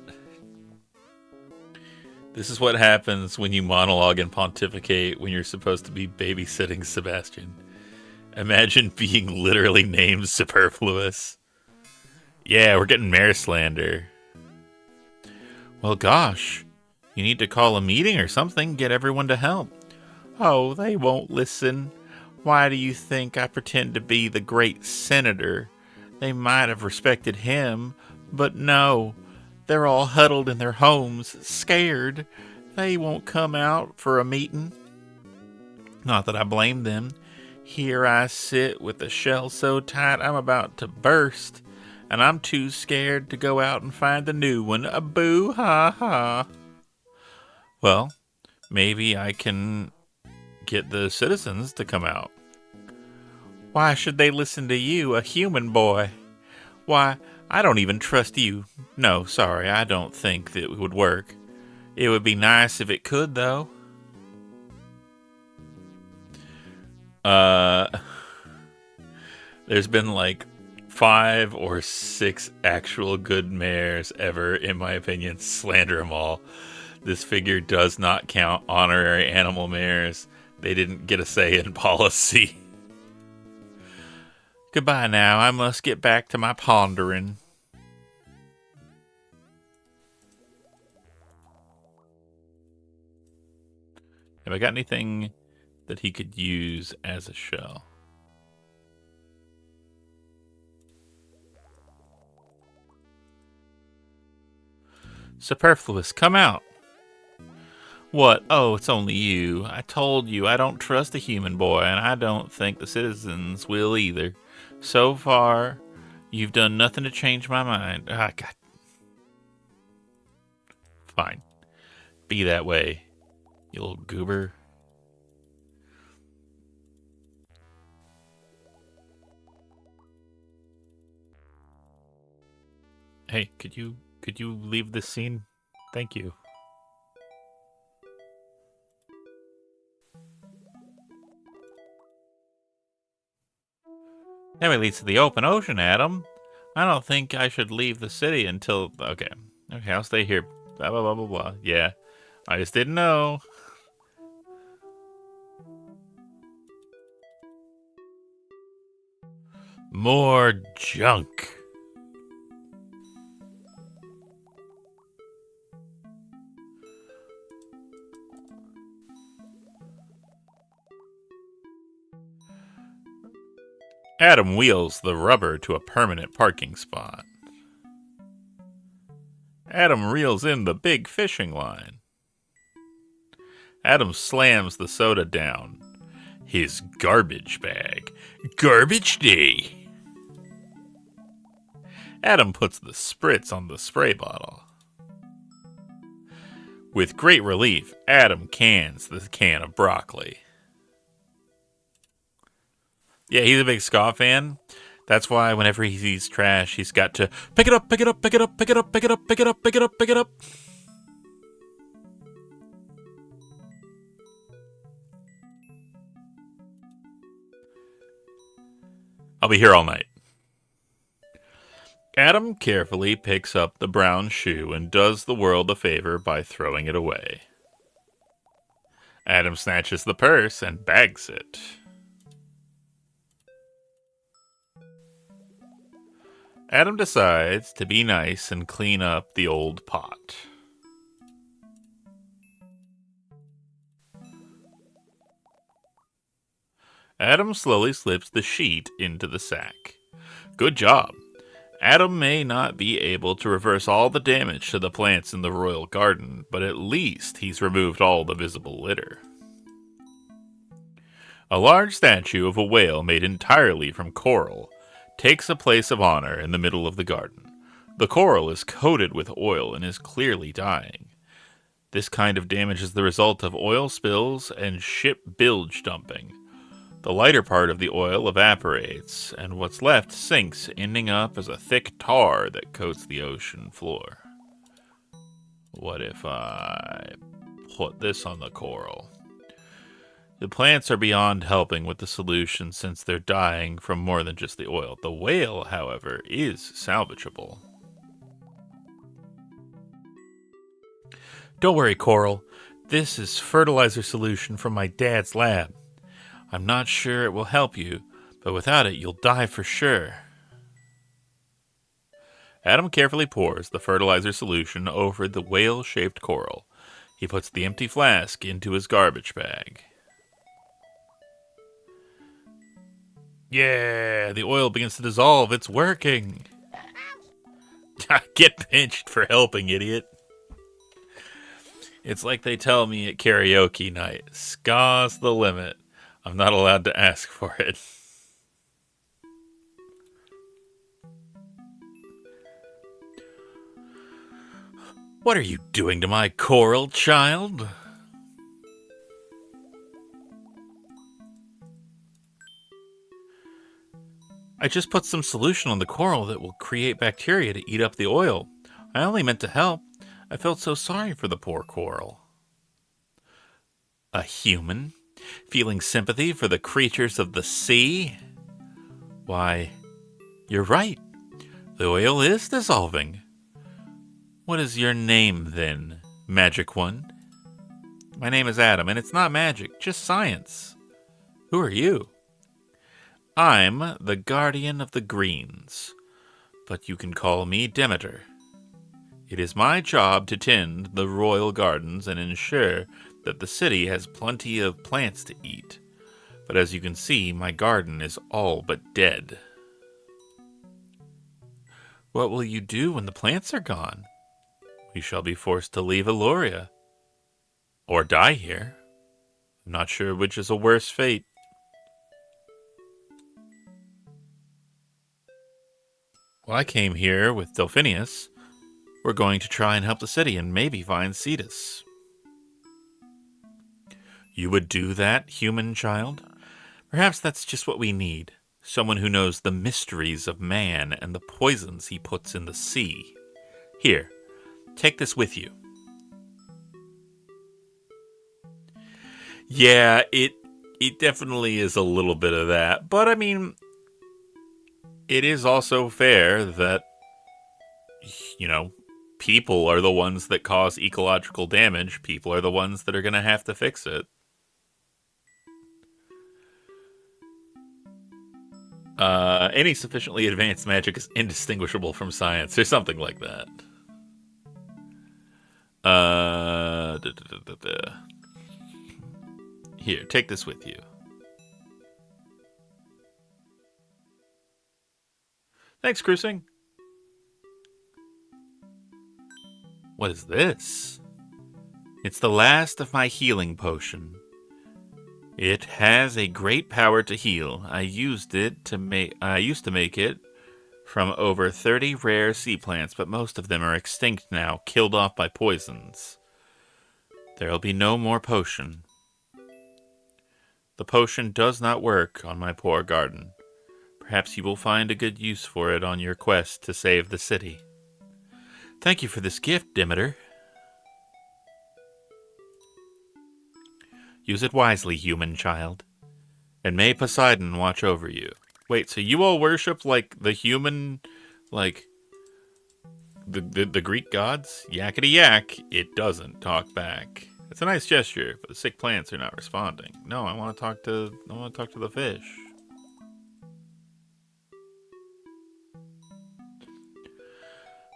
This is what happens when you monologue and pontificate when you're supposed to be babysitting Sebastian. Imagine being literally named Superfluous. Yeah, we're getting mayor slander. Well, gosh, you need to call a meeting or something, get everyone to help. Oh, they won't listen. Why do you think I pretend to be the great senator? They might have respected him, but no. They're all huddled in their homes, scared. They won't come out for a meeting. Not that I blame them. Here I sit with the shell so tight I'm about to burst, and I'm too scared to go out and find a new one. A boo ha ha. Well, maybe I can get the citizens to come out. Why should they listen to you, a human boy? Why, I don't even trust you. No, sorry, I don't think that it would work. It would be nice if it could, though. There's been like 5 or 6 actual good mares ever, in my opinion. Slander them all. This figure does not count honorary animal mares. They didn't get a say in policy. Goodbye now. I must get back to my pondering. Have I got anything that he could use as a shell? Superfluous, come out. What? Oh, it's only you. I told you I don't trust a human boy, and I don't think the citizens will either. So far, you've done nothing to change my mind. Ah, God. Fine. Be that way, you little goober. Hey, could you leave this scene? Thank you. That way leads to the open ocean, Adam. I don't think I should leave the city until... Okay, I'll stay here. Blah, blah, blah, blah, blah. Yeah, I just didn't know. More junk. Adam wheels the rubber to a permanent parking spot. Adam reels in the big fishing line. Adam slams the soda down. His garbage bag. Garbage day. Adam puts the spritz on the spray bottle. With great relief, Adam cans the can of broccoli. Yeah, he's a big Ska fan. That's why whenever he sees trash, he's got to pick it up, pick it up, pick it up, pick it up, pick it up, pick it up, pick it up, pick it up. I'll be here all night. Adam carefully picks up the brown shoe and does the world a favor by throwing it away. Adam snatches the purse and bags it. Adam decides to be nice and clean up the old pot. Adam slowly slips the sheet into the sack. Good job. Adam may not be able to reverse all the damage to the plants in the royal garden, but at least he's removed all the visible litter. A large statue of a whale made entirely from coral takes a place of honor in the middle of the garden. The coral is coated with oil and is clearly dying. This kind of damage is the result of oil spills and ship bilge dumping. The lighter part of the oil evaporates, and what's left sinks, ending up as a thick tar that coats the ocean floor. What if I put this on the coral? The plants are beyond helping with the solution since they're dying from more than just the oil. The whale, however, is salvageable. Don't worry, Coral. This is fertilizer solution from my dad's lab. I'm not sure it will help you, but without it, you'll die for sure. Adam carefully pours the fertilizer solution over the whale-shaped coral. He puts the empty flask into his garbage bag. Yeah, the oil begins to dissolve. It's working. Get pinched for helping, idiot. It's like they tell me at karaoke night. Ska's the limit. I'm not allowed to ask for it. What are you doing to my coral, child? I just put some solution on the coral that will create bacteria to eat up the oil. I only meant to help. I felt so sorry for the poor coral. A human? Feeling sympathy for the creatures of the sea? Why, you're right. The oil is dissolving. What is your name, then, Magic One? My name is Adam, and it's not magic, just science. Who are you? I'm the guardian of the greens, but you can call me Demeter. It is my job to tend the royal gardens and ensure that the city has plenty of plants to eat. But as you can see, my garden is all but dead. What will you do when the plants are gone? We shall be forced to leave Eloria. Or die here. I'm not sure which is a worse fate. Well, I came here with Delphinius. We're going to try and help the city and maybe find Cetus. You would do that, human child? Perhaps that's just what we need. Someone who knows the mysteries of man and the poisons he puts in the sea. Here, take this with you. Yeah, it definitely is a little bit of that. But I mean, it is also fair that, people are the ones that cause ecological damage. People are the ones that are going to have to fix it. Any sufficiently advanced magic is indistinguishable from science, or something like that. Here, take this with you. Thanks, Cruising. What is this? It's the last of my healing potion. It has a great power to heal. I used to make it from over 30 rare sea plants, but most of them are extinct now, killed off by poisons. There'll be no more potion. The potion does not work on my poor garden. Perhaps you will find a good use for it on your quest to save the city. Thank you for this gift, Demeter. Use it wisely, human child. And may Poseidon watch over you. Wait, so you all worship, the human, the Greek gods? Yakety yak, it doesn't talk back. It's a nice gesture, but the sick plants are not responding. No, I want to talk to the fish.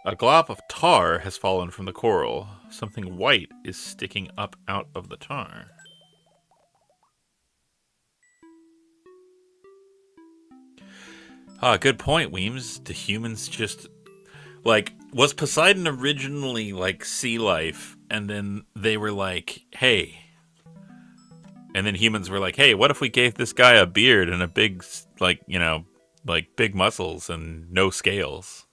A glob of tar has fallen from the coral. Something white is sticking up out of the tar. Good point, Weems. Do humans just... was Poseidon originally, sea life, and then they were like, hey... And then humans were like, hey, what if we gave this guy a beard and a big, big muscles and no scales?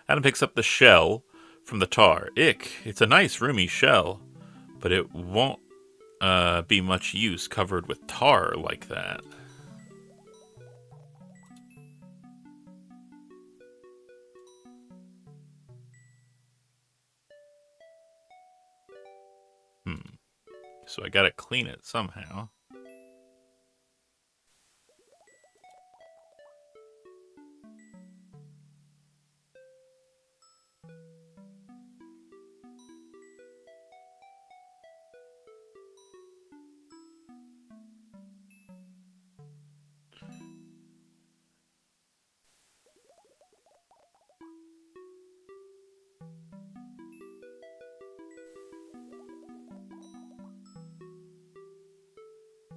Adam picks up the shell from the tar. Ick, it's a nice roomy shell, but it won't be much use covered with tar like that. So I gotta clean it somehow.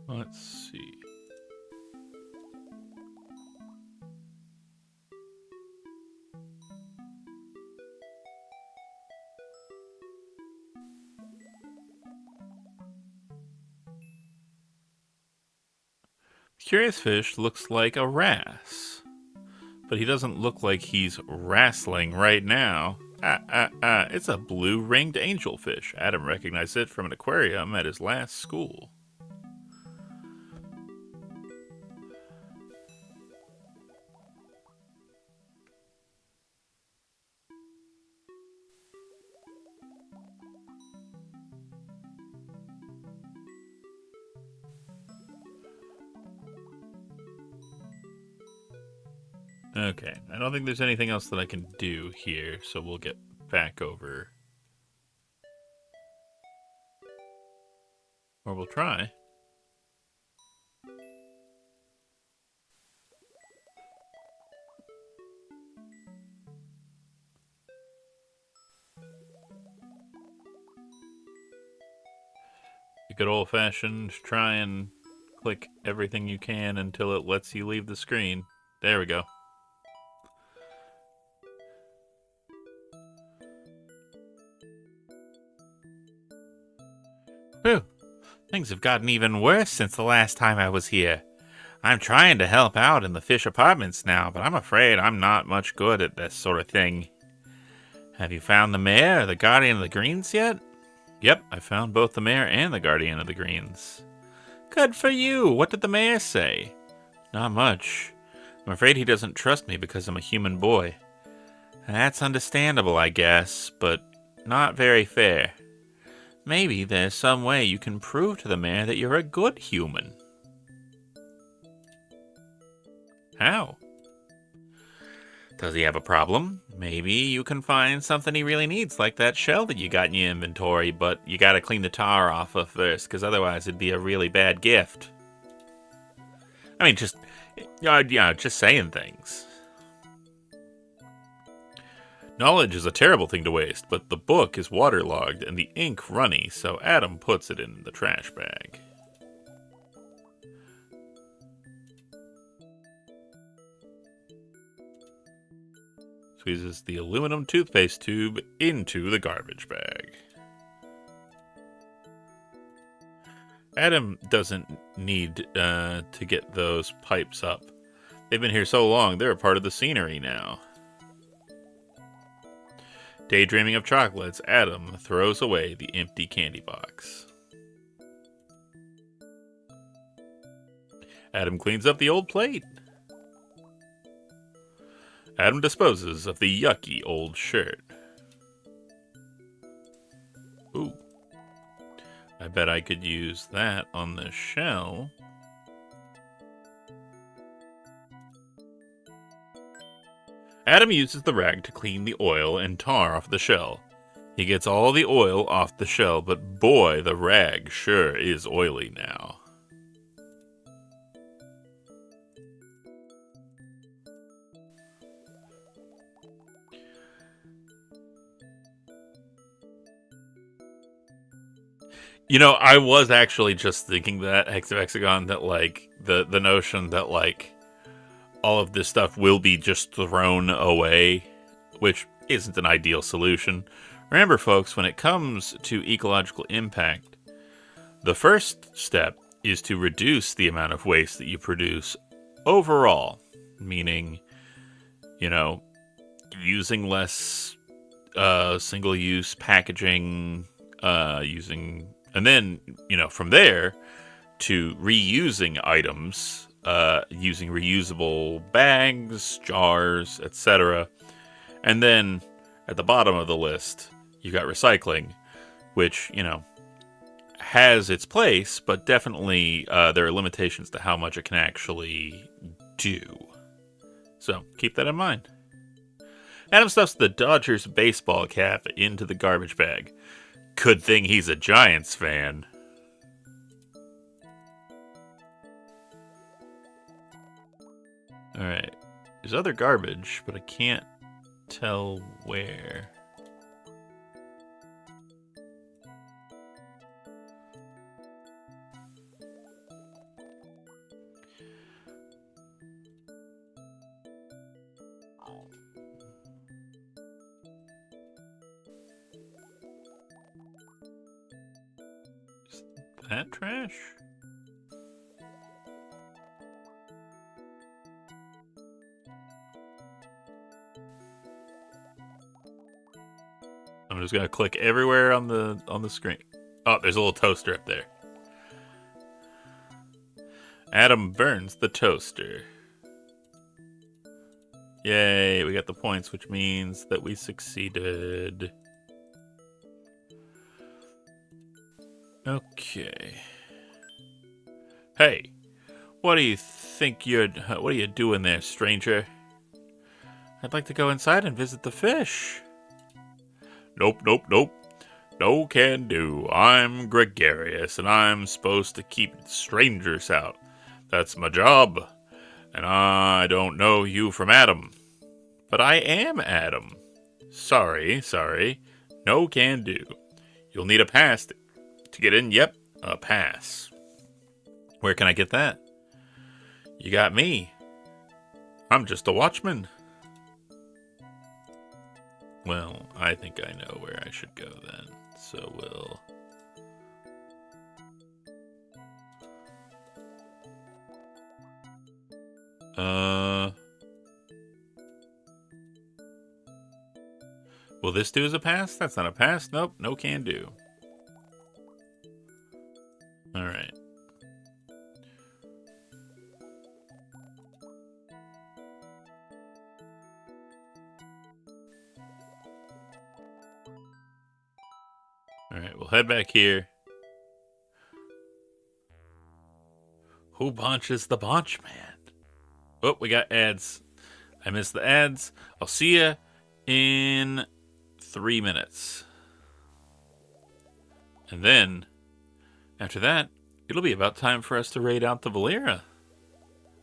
Let's see. Curious Fish looks like a wrasse, but he doesn't look like he's wrestling right now. It's a blue-ringed angelfish. Adam recognized it from an aquarium at his last school. Okay, I don't think there's anything else that I can do here, so we'll get back over. Or we'll try. You good old-fashioned try and click everything you can until it lets you leave the screen. There we go. Whew. Things have gotten even worse since the last time I was here. I'm trying to help out in the fish apartments now, but I'm afraid I'm not much good at this sort of thing. Have you found the mayor or the guardian of the greens yet? Yep, I found both the mayor and the guardian of the greens. Good for you. What did the mayor say? Not much. I'm afraid he doesn't trust me because I'm a human boy. That's understandable, I guess, but not very fair. Maybe there's some way you can prove to the mayor that you're a good human. How? Does he have a problem? Maybe you can find something he really needs, like that shell that you got in your inventory, but you gotta clean the tar off of first, because otherwise it'd be a really bad gift. I mean, just saying things. Knowledge is a terrible thing to waste, but the book is waterlogged and the ink runny, so Adam puts it in the trash bag. Squeezes the aluminum toothpaste tube into the garbage bag. Adam doesn't need to get those pipes up. They've been here so long, they're a part of the scenery now. Daydreaming of chocolates, Adam throws away the empty candy box. Adam cleans up the old plate. Adam disposes of the yucky old shirt. Ooh. I bet I could use that on the shell. Adam uses the rag to clean the oil and tar off the shell. He gets all the oil off the shell, but boy, the rag sure is oily now. You know, I was actually just thinking that, Hexagon, that, like, the notion that, like, all of this stuff will be just thrown away, which isn't an ideal solution. Remember, folks, when it comes to ecological impact, the first step is to reduce the amount of waste that you produce overall, meaning, you know, using less single-use packaging, and then, you know, from there to reusing items, using reusable bags, jars, etc. And then at the bottom of the list, you got recycling, which, you know, has its place, but definitely there are limitations to how much it can actually do. So keep that in mind. Adam stuffs the Dodgers baseball cap into the garbage bag. Good thing he's a Giants fan. Alright. There's other garbage, but I can't tell where. Is that trash? I'm just gonna click everywhere on the screen. Oh, there's a little toaster up there. Adam burns the toaster. Yay, we got the points, which means that we succeeded. Okay. Hey, what are you doing there, stranger? I'd like to go inside and visit the fish. Nope, nope, nope. No can do. I'm gregarious, and I'm supposed to keep strangers out. That's my job. And I don't know you from Adam. But I am Adam. Sorry, sorry. No can do. You'll need a pass to get in. Yep, a pass. Where can I get that? You got me. I'm just a watchman. Well, I think I know where I should go then. So we'll... Will this do as a pass? That's not a pass. Nope, no can do. Alright. Alright, we'll head back here. Who bunches the bunch, man? Oh, we got ads. I missed the ads. I'll see ya in 3 minutes. And then, after that, it'll be about time for us to raid out the Valera.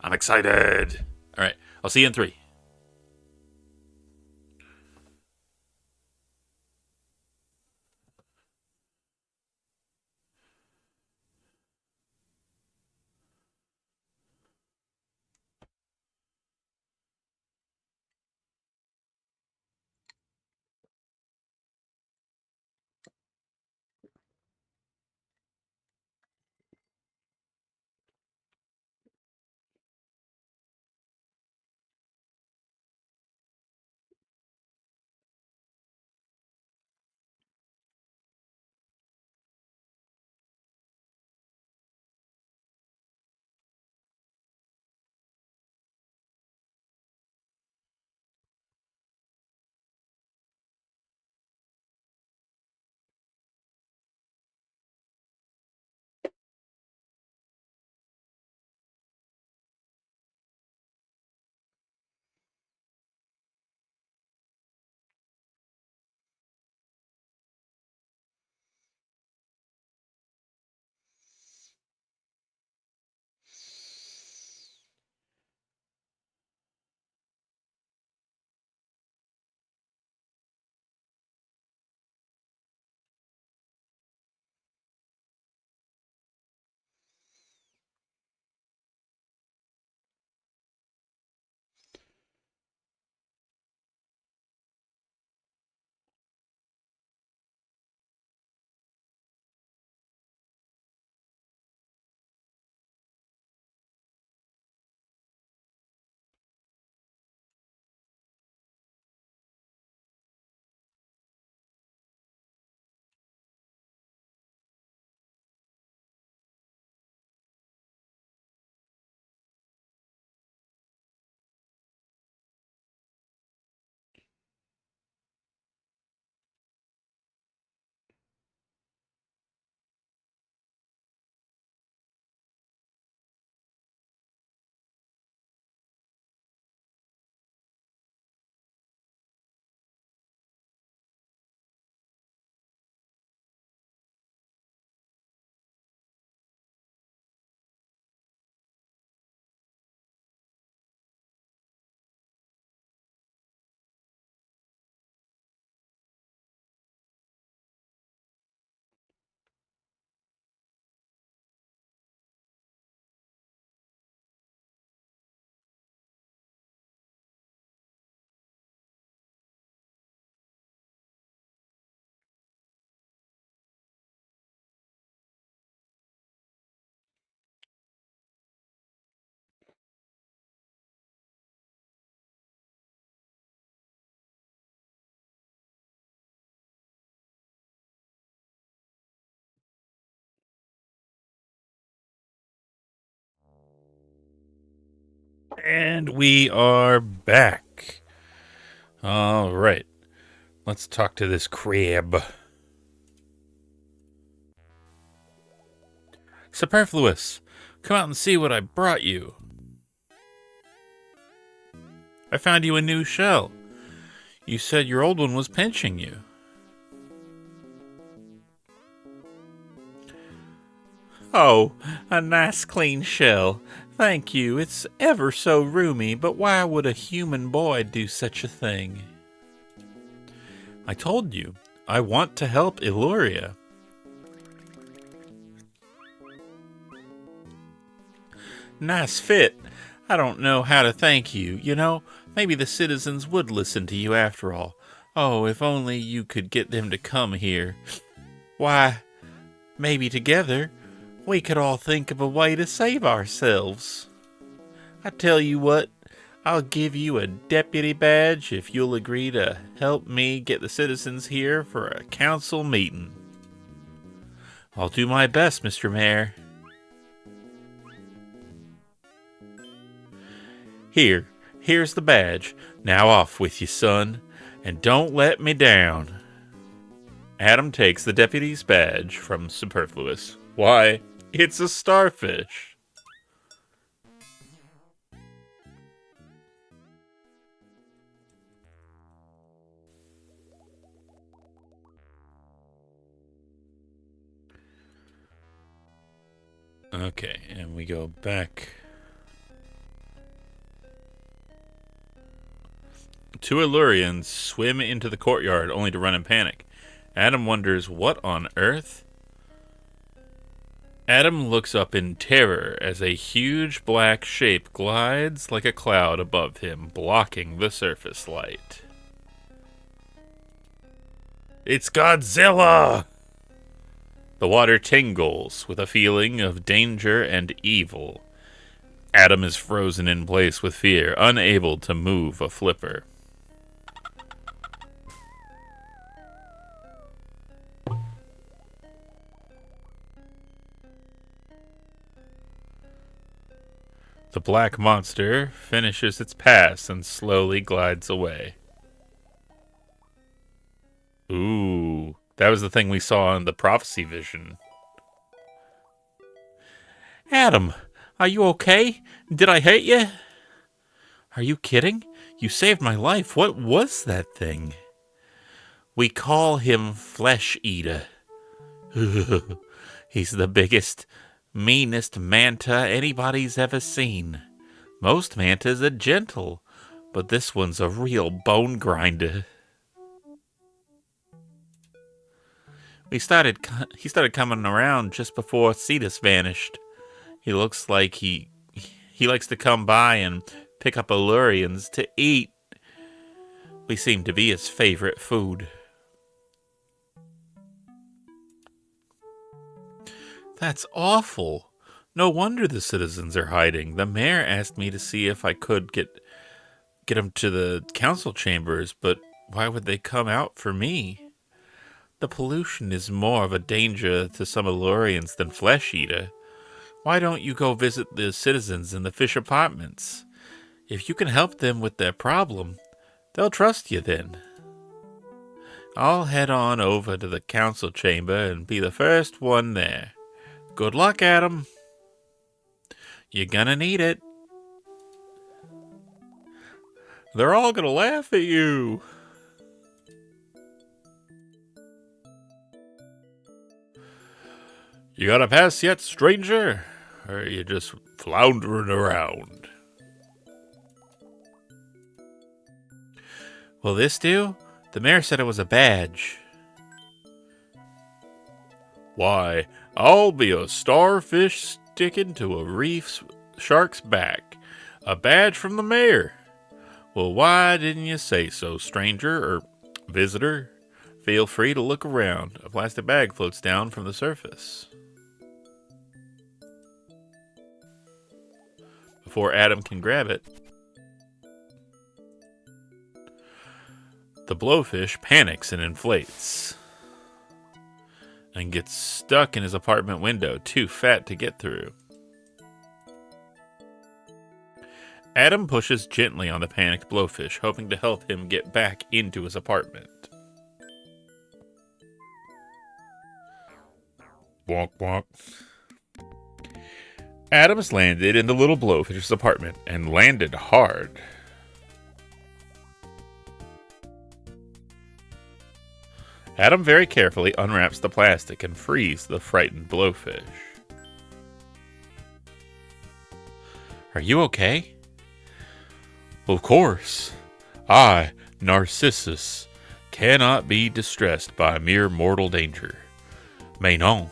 I'm excited. Alright, I'll see you in 3. And we are back. All right. Let's talk to this crab. Superfluous, come out and see what I brought you. I found you a new shell. You said your old one was pinching you. Oh, a nice clean shell. Thank you. It's ever so roomy, but why would a human boy do such a thing? I told you, I want to help Illuria. Nice fit. I don't know how to thank you. You know, maybe the citizens would listen to you after all. Oh, if only you could get them to come here. Why, maybe together we could all think of a way to save ourselves. I tell you what, I'll give you a deputy badge if you'll agree to help me get the citizens here for a council meeting. I'll do my best, Mr. Mayor. Here's the badge. Now off with you, son, and don't let me down. Adam takes the deputy's badge from Superfluous. Why, it's a starfish. Okay, and we go back. Two Illurians swim into the courtyard only to run in panic. Adam wonders what on earth? Adam looks up in terror as a huge black shape glides like a cloud above him, blocking the surface light. It's Godzilla! The water tingles with a feeling of danger and evil. Adam is frozen in place with fear, unable to move a flipper. The black monster finishes its pass and slowly glides away. Ooh, that was the thing we saw in the prophecy vision. Adam, are you okay? Did I hurt you? Are you kidding? You saved my life. What was that thing? We call him Flesh Eater. He's the biggest, meanest manta anybody's ever seen. Most mantas are gentle, but this one's a real bone grinder. He started coming around just before Cetus vanished. He looks like he likes to come by and pick up Illurians to eat. We seem to be his favorite food. That's awful. No wonder the citizens are hiding. The mayor asked me to see if I could get them to the council chambers, but why would they come out for me? The pollution is more of a danger to some Illurians than Flesh Eater. Why don't you go visit the citizens in the fish apartments? If you can help them with their problem, they'll trust you then. I'll head on over to the council chamber and be the first one there. Good luck, Adam. You're gonna need it. They're all gonna laugh at you. You got a pass yet, stranger? Or are you just floundering around? Will this do? The mayor said it was a badge. Why, I'll be a starfish sticking to a reef shark's back. A badge from the mayor. Well, why didn't you say so, stranger or visitor? Feel free to look around. A plastic bag floats down from the surface. Before Adam can grab it, the blowfish panics and inflates and gets stuck in his apartment window, too fat to get through. Adam pushes gently on the panicked blowfish, hoping to help him get back into his apartment. Bonk, bonk. Adams landed in the little blowfish's apartment and landed hard. Adam very carefully unwraps the plastic and frees the frightened blowfish. Are you okay? Of course. I, Narcissus, cannot be distressed by mere mortal danger. Mais non.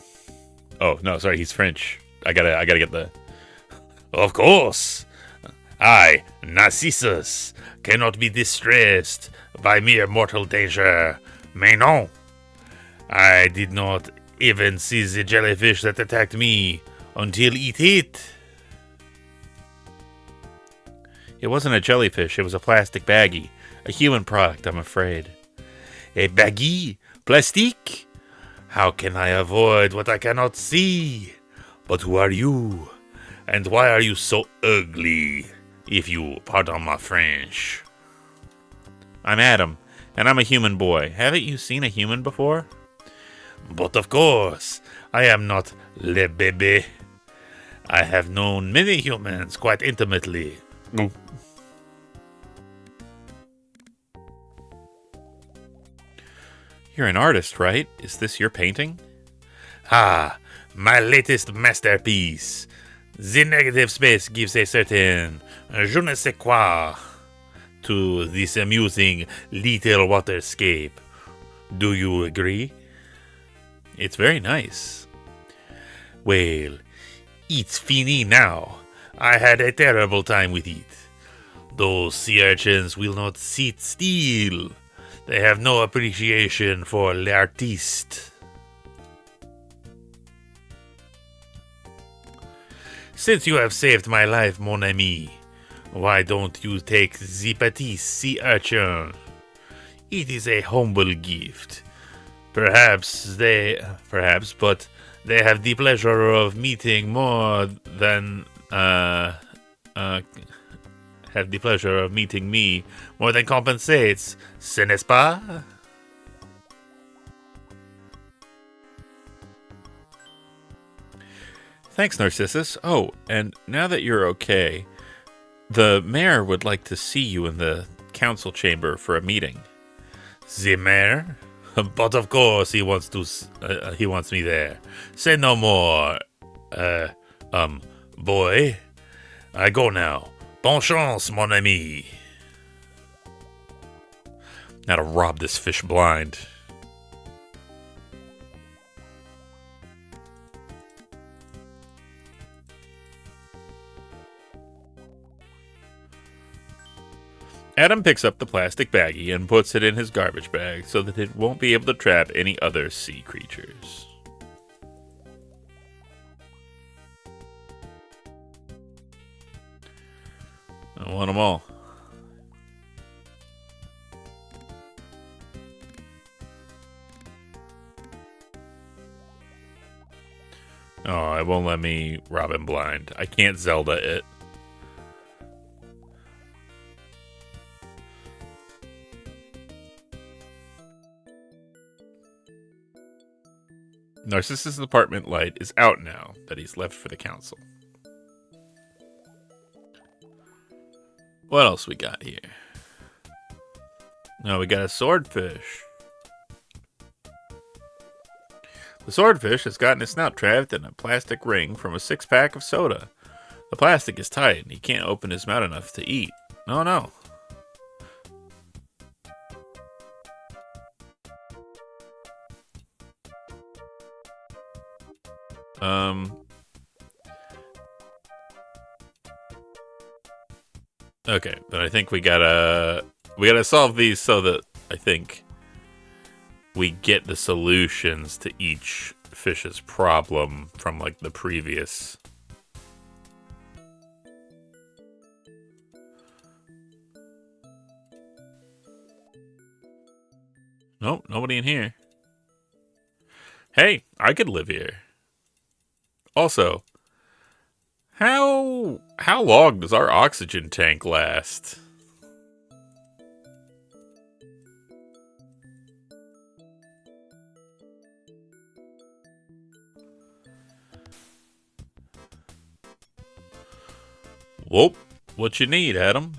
Oh, no, sorry, he's French. I gotta get the... Of course. I, Narcissus, cannot be distressed by mere mortal danger. Mais non. I did not even see the jellyfish that attacked me until it hit. It wasn't a jellyfish, it was a plastic baggie. A human product, I'm afraid. A baggie? Plastique? How can I avoid what I cannot see? But who are you? And why are you so ugly, if you pardon my French? I'm Adam, and I'm a human boy. Haven't you seen a human before? But of course, I am not le bébé. I have known many humans quite intimately. You're an artist, right? Is this your painting? Ah, my latest masterpiece. The negative space gives a certain je ne sais quoi to this amusing little waterscape. Do you agree? It's very nice. Well, it's fini now. I had a terrible time with it. Those sea urchins will not sit still. They have no appreciation for l'artiste. Since you have saved my life, mon ami, why don't you take the petit sea urchin? It is a humble gift. Perhaps, but they have the pleasure of meeting more than, have the pleasure of meeting me more than compensates, ce n'est pas? Thanks, Narcissus. Oh, and now that you're okay, the mayor would like to see you in the council chamber for a meeting. The mayor? But of course he wants me there. Say no more. Boy. I go now. Bonne chance, mon ami. Now to rob this fish blind. Adam picks up the plastic baggie and puts it in his garbage bag so that it won't be able to trap any other sea creatures. I want them all. Oh, it won't let me rob him blind. I can't Zelda it. Narcissus' apartment light is out now that he's left for the council. What else we got here? Oh, we got a swordfish. The swordfish has gotten his snout trapped in a plastic ring from a 6-pack of soda. The plastic is tight and he can't open his mouth enough to eat. Oh no. Okay, but I think we gotta solve these so that I think we get the solutions to each fish's problem from like the previous. Nope, nobody in here. Hey, I could live here. Also, how long does our oxygen tank last? Whoop, what you need, Adam?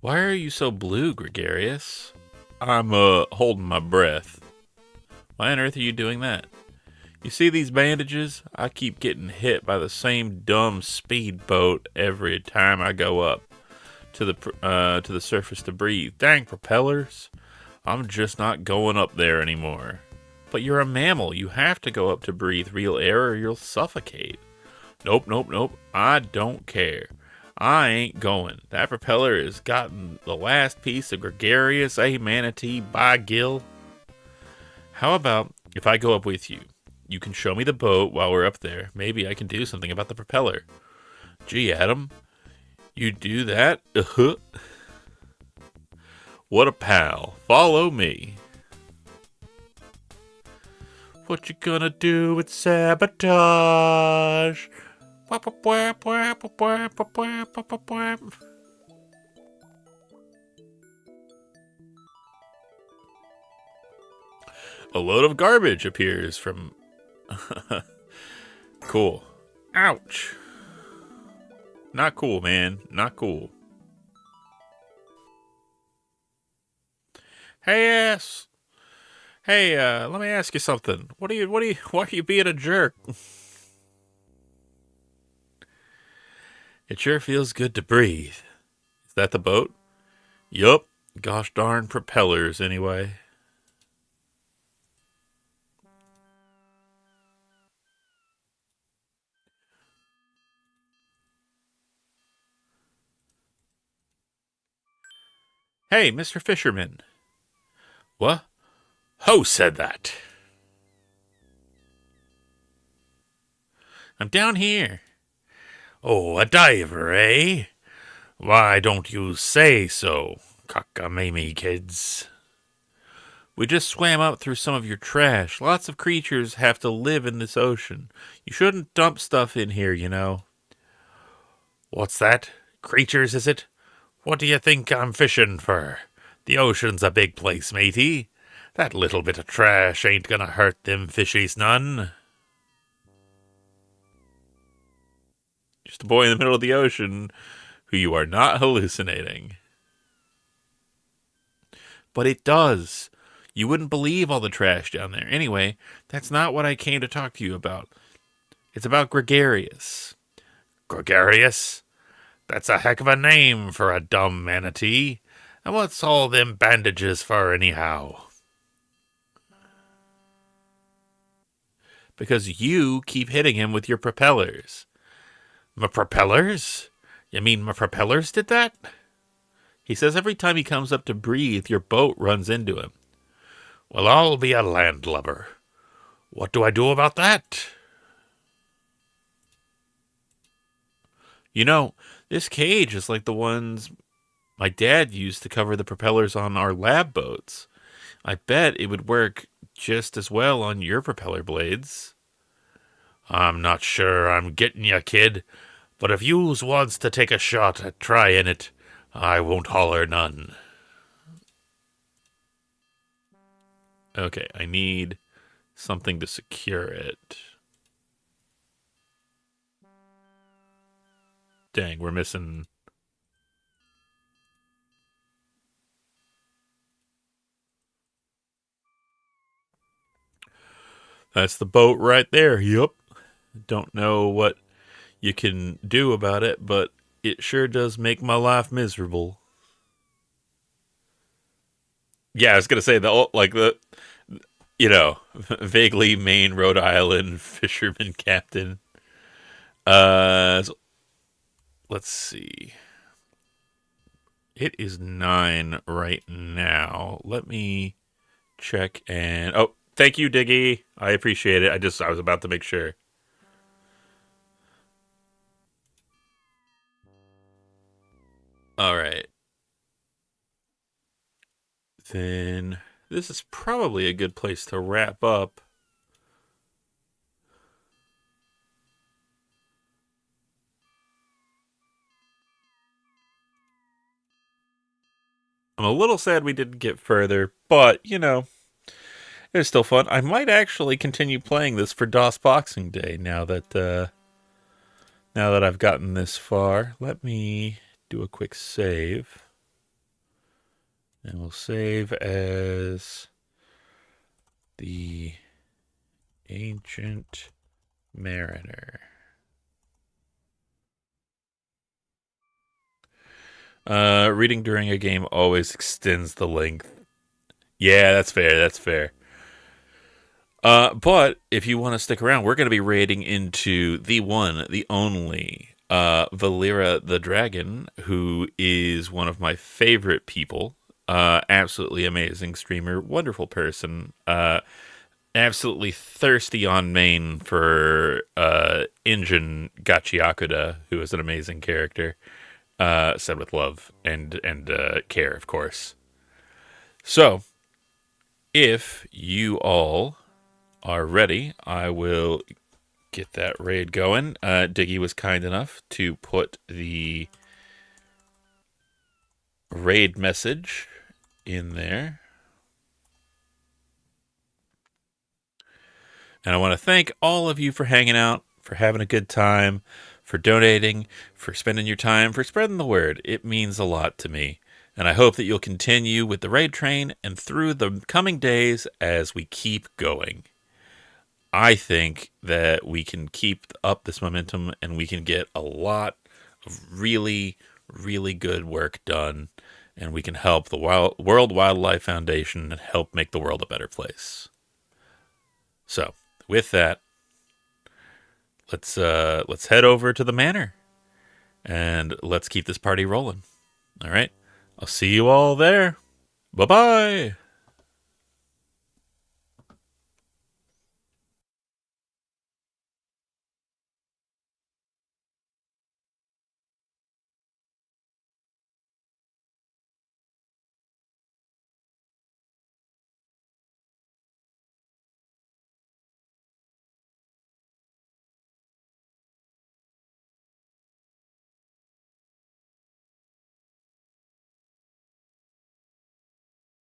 Why are you so blue, Gregarious? I'm, holding my breath. Why on earth are you doing that? You see these bandages? I keep getting hit by the same dumb speedboat every time I go up to the surface to breathe. Dang propellers. I'm just not going up there anymore. But you're a mammal. You have to go up to breathe real air or you'll suffocate. Nope, nope, nope. I don't care. I ain't going. That propeller has gotten the last piece of gregarious manatee by Gil. How about if I go up with you? You can show me the boat while we're up there. Maybe I can do something about the propeller. Gee, Adam, you do that? Uh-huh. What a pal. Follow me. What you gonna do with sabotage? A load of garbage appears from... Cool. Ouch. Not cool, man. Not cool. Hey, ass. Hey, let me ask you something. Why are you being a jerk? It sure feels good to breathe. Is that the boat? Yup. Gosh darn propellers, anyway. Hey, Mr. Fisherman. What? Who said that? I'm down here. Oh, a diver, eh? Why don't you say so, cockamamie kids? We just swam up through some of your trash. Lots of creatures have to live in this ocean. You shouldn't dump stuff in here, you know. What's that? Creatures, is it? What do you think I'm fishing for? The ocean's a big place, matey. That little bit of trash ain't gonna hurt them fishies none. Just a boy in the middle of the ocean who you are not hallucinating. But it does. You wouldn't believe all the trash down there. Anyway, that's not what I came to talk to you about. It's about Gregarious. Gregarious? That's a heck of a name for a dumb manatee. And what's all them bandages for anyhow? Because you keep hitting him with your propellers. My propellers? You mean my propellers did that? He says every time he comes up to breathe, your boat runs into him. Well, I'll be a landlubber. What do I do about that? You know, this cage is like the ones my dad used to cover the propellers on our lab boats. I bet it would work just as well on your propeller blades. I'm not sure I'm getting you, kid, but if yous wants to take a shot at trying it, I won't holler none. Okay, I need something to secure it. Dang, we're missing... That's the boat right there. Yup. Don't know what you can do about it, but it sure does make my life miserable. Yeah, I was gonna say vaguely Maine, Rhode Island fisherman captain. So let's see. It is 9 right now. Let me check and thank you, Diggy. I appreciate it. I was about to make sure. All right. Then this is probably a good place to wrap up. I'm a little sad we didn't get further, but, it was still fun. I might actually continue playing this for DOS Boxing Day now that I've gotten this far. Let me do a quick save. And we'll save as the Ancient Mariner. Reading during a game always extends the length. Yeah, that's fair. That's fair. But if you want to stick around, we're going to be raiding into the one, the only, Valera the Dragon, who is one of my favorite people. Absolutely amazing streamer, wonderful person. Absolutely thirsty on main for Injin Gachiakuda, who is an amazing character. Said with love and care, of course. So, if you all are ready, I will get that raid going. Diggy was kind enough to put the raid message in there. And I want to thank all of you for hanging out, for having a good time, for donating, for spending your time, for spreading the word. It means a lot to me. And I hope that you'll continue with the raid train and through the coming days as we keep going. I think that we can keep up this momentum and we can get a lot of really, really good work done. And we can help the World Wildlife Foundation and help make the world a better place. So, with that, let's head over to the manor and let's keep this party rolling. All right. I'll see you all there. Bye-bye.